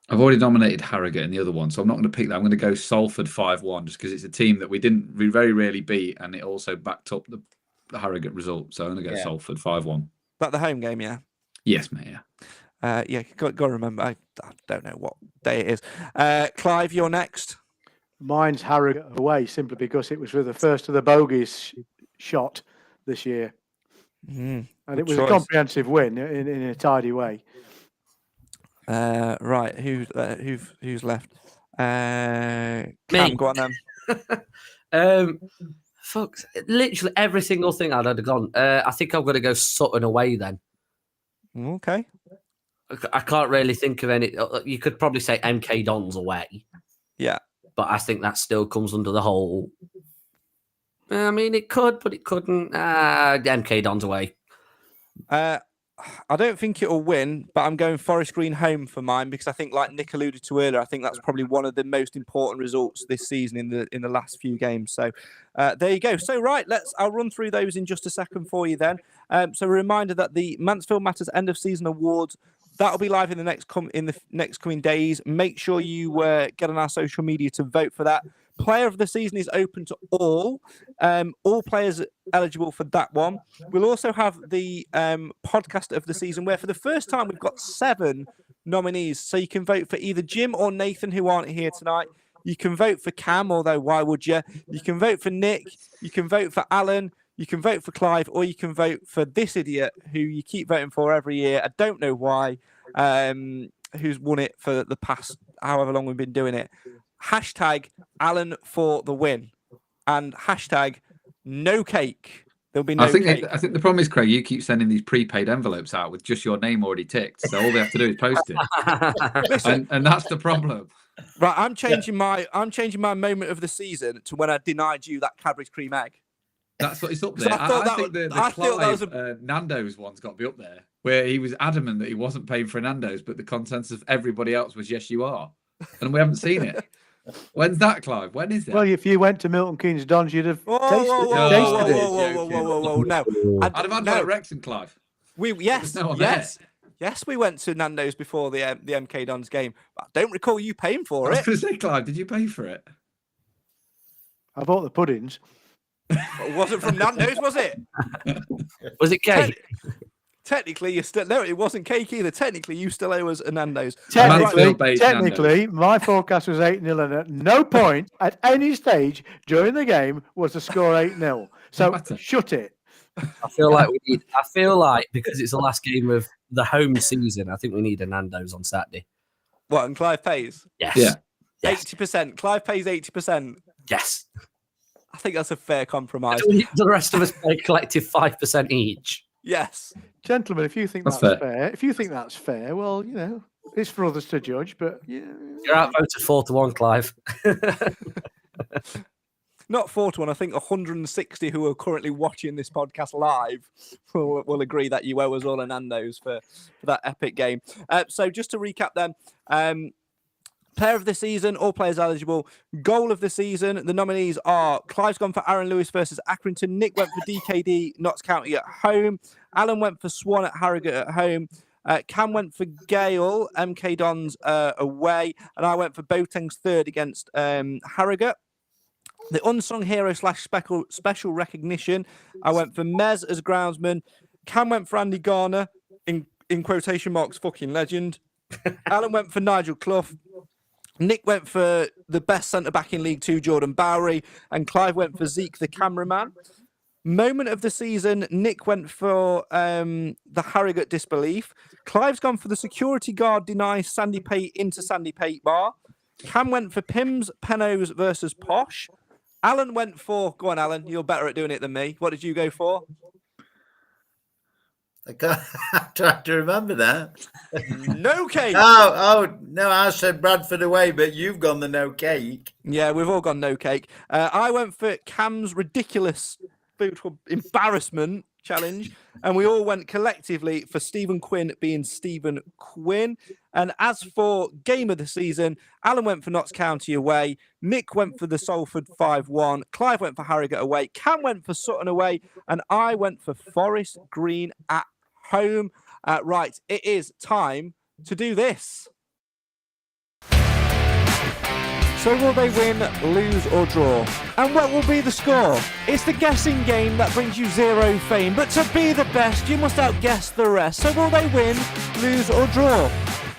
I've already nominated Harrogate in the other one, so I'm not going to pick that. I'm going to go Salford 5-1 just because it's a team that we very rarely beat, and it also backed up the Harrogate result. So I'm going to go Salford 5-1. That the home game, yeah? Yes, mate, yeah. Got to remember, I don't know what day it is. Clive, you're next. Mine's Harrogate away, simply because it was with the first of the bogeys shot this year. And it was a comprehensive win in a tidy way. Right, who's left? Cam, Me. go on then. Fuck, literally every single thing I'd have gone. I think I'm going to go Sutton away then. Okay. I can't really think of any. You could probably say MK Dons away. Yeah. But I think that still comes under the whole. I mean, it could, but it couldn't. MK Dons away. I don't think it'll win, but I'm going Forest Green home for mine because I think, like Nick alluded to earlier, I think that's probably one of the most important results this season in the last few games. So there you go. So right, I'll run through those in just a second for you then. So a reminder that the Mansfield Matters End of Season Awards That'll be live in the next coming days. Make sure you get on our social media to vote for that. Player of the season is open to all players eligible for that one. We'll also have the podcast of the season, where for the first time we've got 7 nominees. So you can vote for either Jim or Nathan, who aren't here tonight. You can vote for Cam, although why would you? You can vote for Nick. You can vote for Alan. You can vote for Clive, or you can vote for this idiot who you keep voting for every year. I don't know why. Who's won it for the past however long we've been doing it. Hashtag Alan for the win, and hashtag no cake. There'll be no cake. I think the problem is, Craig, you keep sending these prepaid envelopes out with just your name already ticked, so all they have to do is post it. Listen, and that's the problem. Right, I'm changing my moment of the season to when I denied you that Cadbury's cream egg. That's what it's up there. I think the Clive Nando's one's got to be up there, where he was adamant that he wasn't paying for Nando's, but the consensus of everybody else was yes, you are, and we haven't seen it. When's that, Clive? When is that? Well, if you went to Milton Keynes Dons, you'd have tasted it. Whoa, no. I'd have had like Wrexham, Clive. Yes, we went to Nando's before the MK Dons game. But I don't recall you paying for it. I was going to say, Clive, did you pay for it? I bought the puddings. It wasn't from Nando's, was it? Was it cake? Technically, you still no. It wasn't cake either. Technically, you still owe us a Nando's. Technically, my forecast was 8-0, and at no point at any stage during the game was the score 8-0. So shut it. I feel like because it's the last game of the home season, I think we need a Nando's on Saturday. What? And Clive pays? Yes. Yeah. 80%. Clive pays 80%. Yes. I think that's a fair compromise. The rest of us pay collective 5% each. Yes. Gentlemen, if you think that's fair, well, you know, it's for others to judge, but yeah. You're outvoted 4-1, Clive. Not 4-1. I think 160 who are currently watching this podcast live will agree that you owe us all a Nando's for that epic game. So just to recap then, player of the season, all players eligible. Goal of the season, the nominees are Clive's gone for Aaron Lewis versus Accrington. Nick went for DKD, Notts County at home. Alan went for Swan at Harrogate at home. Cam went for Gale, MK Dons away. And I went for Boateng's third against Harrogate. The unsung hero / special recognition, I went for Mez as groundsman. Cam went for Andy Garner, in quotation marks, fucking legend. Alan went for Nigel Clough. Nick went for the best centre-back in League 2, Jordan Bowery. And Clive went for Zeke, the cameraman. Moment of the season, Nick went for the Harrogate disbelief. Clive's gone for the security guard denies Sandy Pate into Sandy Pate bar. Cam went for Pims, Penos versus Posh. Alan went for... Go on, Alan. You're better at doing it than me. What did you go for? I'm trying to remember that. No cake. Oh, no, I said Bradford away, but you've gone the no cake. Yeah, we've all gone no cake. I went for Cam's ridiculous embarrassment challenge, and we all went collectively for Stephen Quinn being Stephen Quinn. And as for game of the season, Alan went for Notts County away, Nick went for the Salford 5-1, Clive went for Harrogate away, Cam went for Sutton away, and I went for Forest Green at home. Right, it is time to do this. So will they win, lose or draw? And what will be the score? It's the guessing game that brings you 0 fame, but to be the best you must outguess the rest. So will they win, lose or draw?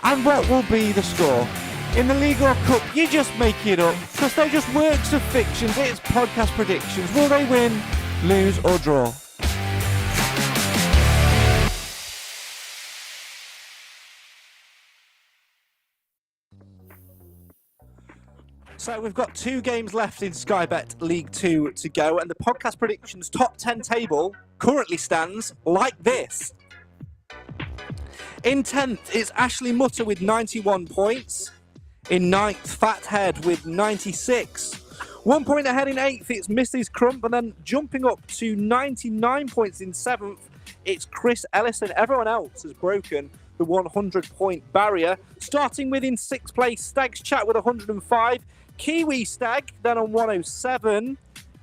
And what will be the score? In the League or Cup, you just make it up, because they're just works of fiction. It's podcast predictions. Will they win, lose or draw? So we've got 2 games left in Sky Bet League 2 to go, and the podcast predictions top 10 table currently stands like this. In 10th, it's Ashley Mutter with 91 points. In 9th, Fathead with 96. 1 point ahead in 8th, it's Mrs. Crump, and then jumping up to 99 points in 7th, it's Chris Ellison. Everyone else has broken the 100-point barrier. Starting with in 6th place, Stag's Chat with 105. Kiwi Stag then on 107.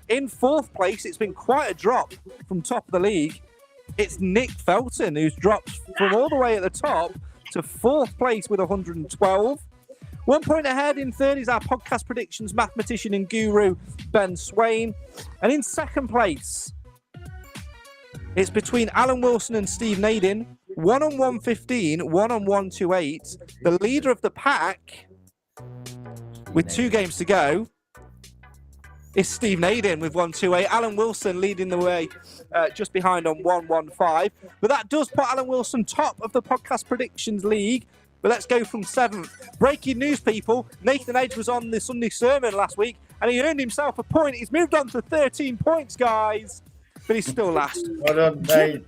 In 4th place, it's been quite a drop from top of the league. It's Nick Felton, who's dropped from all the way at the top to 4th place with 112. 1 point ahead in 3rd is our podcast predictions mathematician and guru, Ben Swain. And in 2nd place, it's between Alan Wilson and Steve Nadin. 1 on 115, 1 on 128. The leader of the pack, with 2 games to go, is Steve Nadin with 128. Alan Wilson leading the way just behind on 115. But that does put Alan Wilson top of the podcast predictions league. But let's go from 7th. Breaking news, people. Nathan Edge was on the Sunday Sermon last week and he earned himself a point. He's moved on to 13 points, guys. But he's still last. Well done, Dave.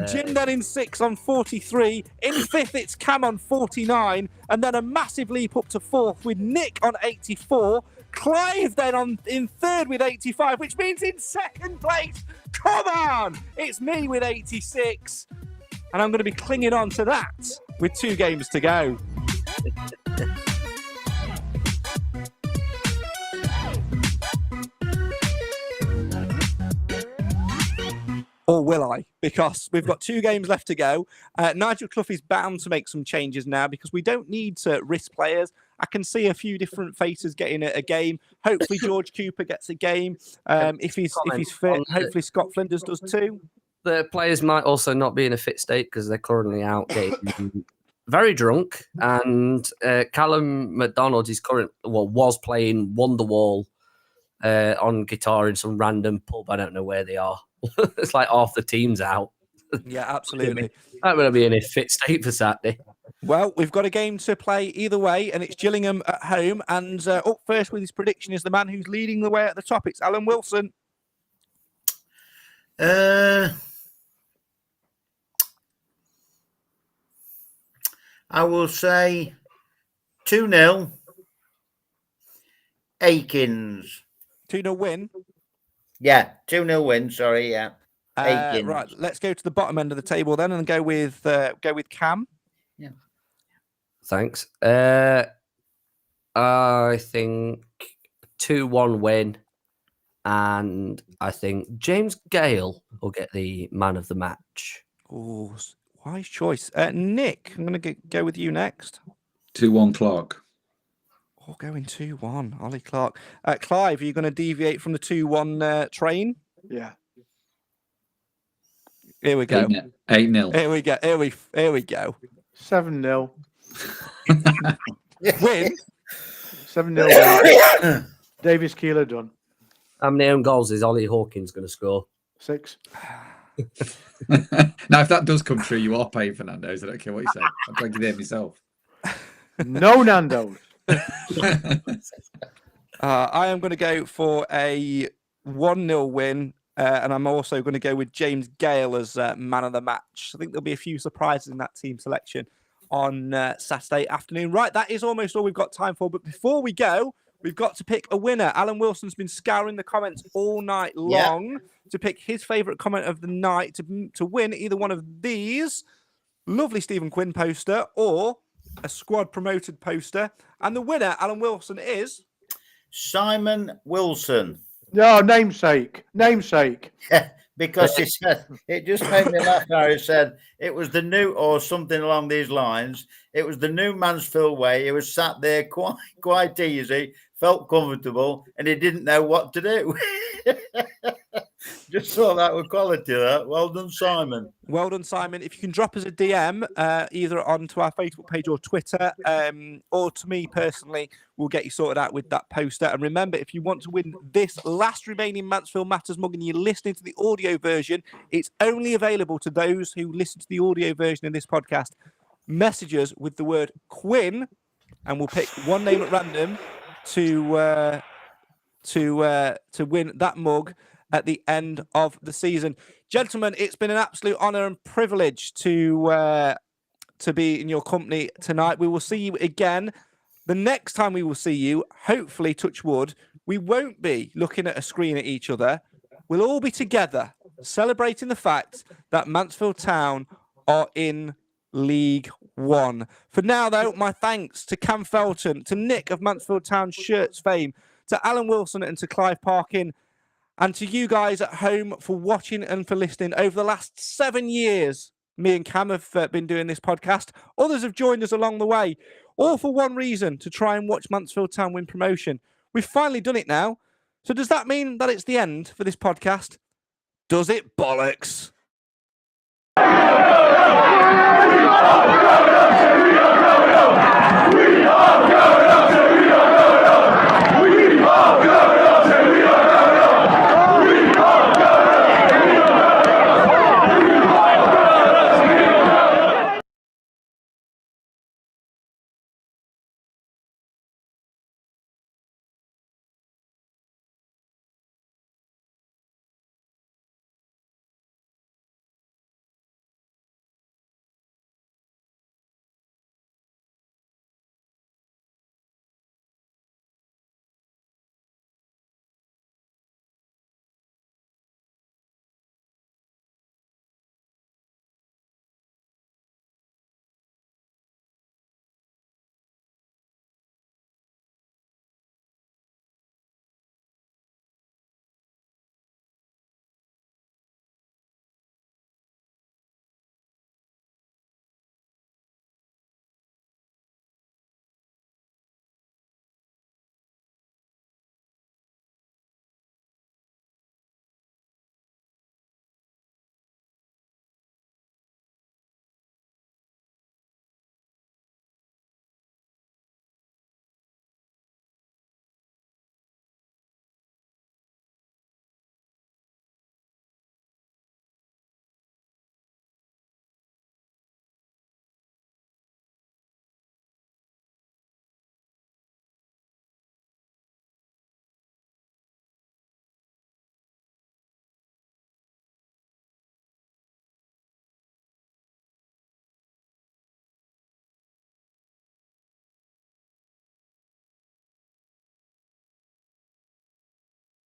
Jim then in 6th on 43. In 5th, it's Cam on 49. And then a massive leap up to 4th with Nick on 84. Clive then in 3rd with 85, which means in 2nd place, come on, it's me with 86. And I'm going to be clinging on to that with 2 games to go. Or will I? Because we've got 2 games left to go. Nigel Clough is bound to make some changes now because we don't need to risk players. I can see a few different faces getting a game. Hopefully George Cooper gets a game. If he's fit, hopefully Scott Flinders does too. The players might also not be in a fit state because they're currently out getting very drunk. And Callum McDonald was playing Wonderwall on guitar in some random pub. I don't know where they are. It's like half the team's out. Yeah, absolutely. I'm going to be in a fit state for Saturday. Well, we've got a game to play either way, and it's Gillingham at home. And up first with his prediction is the man who's leading the way at the top. It's Alan Wilson. I will say 2-0. Akins. 2-0 win. Yeah, 2-0 win. Sorry, yeah. Right, let's go to the bottom end of the table then, and go with Cam. Yeah. Thanks. I think 2-1 win, and I think James Gale will get the man of the match. Oh, wise choice. Nick, I'm going to go with you next. 2-1 Clark. Oh, going 2-1. Ollie Clark. Clive, are you going to deviate from the 2-1 train? Yeah. Here we go. 8-0. Here we go. Here we go. 7-0. Win. 7-0. Davis Keeler done. How many own goals is Ollie Hawkins going to score? 6. Now, if that does come true, you are paying for Nando's. I don't care what you say. I'm drinking there myself. No Nando's. I am going to go for a 1-0 win. And I'm also going to go with James Gale as man of the match. I think there'll be a few surprises in that team selection on Saturday afternoon. Right, that is almost all we've got time for. But before we go, we've got to pick a winner. Alan Wilson's been scouring the comments all night long to pick his favourite comment of the night to win either one of these lovely Stephen Quinn poster or a squad promoted poster. And the winner, Alan Wilson, is Simon Wilson. No, namesake. Because he said, it just made me laugh how he said it was the new, or something along these lines. It was the new Mansfield way. He was sat there quite easy, felt comfortable, and he didn't know what to do. Just thought that was quality, that. Well done, Simon. Well done, Simon. If you can drop us a DM, either onto our Facebook page or Twitter, or to me personally, we'll get you sorted out with that poster. And remember, if you want to win this last remaining Mansfield Matters mug and you're listening to the audio version, it's only available to those who listen to the audio version of this podcast. Message us with the word Quinn, and we'll pick one name at random to win that mug at the end of the season. Gentlemen, it's been an absolute honour and privilege to be in your company tonight. We will see you again. The next time we will see you, hopefully, touch wood, we won't be looking at a screen at each other. We'll all be together celebrating the fact that Mansfield Town are in League One. For now, though, my thanks to Cam Felton, to Nick of Mansfield Town shirts fame, to Alan Wilson and to Clive Parkin, and to you guys at home for watching and for listening over the last 7 years me and Cam have been doing this podcast. Others have joined us along the way, all for one reason, to try and watch Mansfield Town win promotion. We've finally done it now. So does that mean that it's the end for this podcast? Does it, bollocks?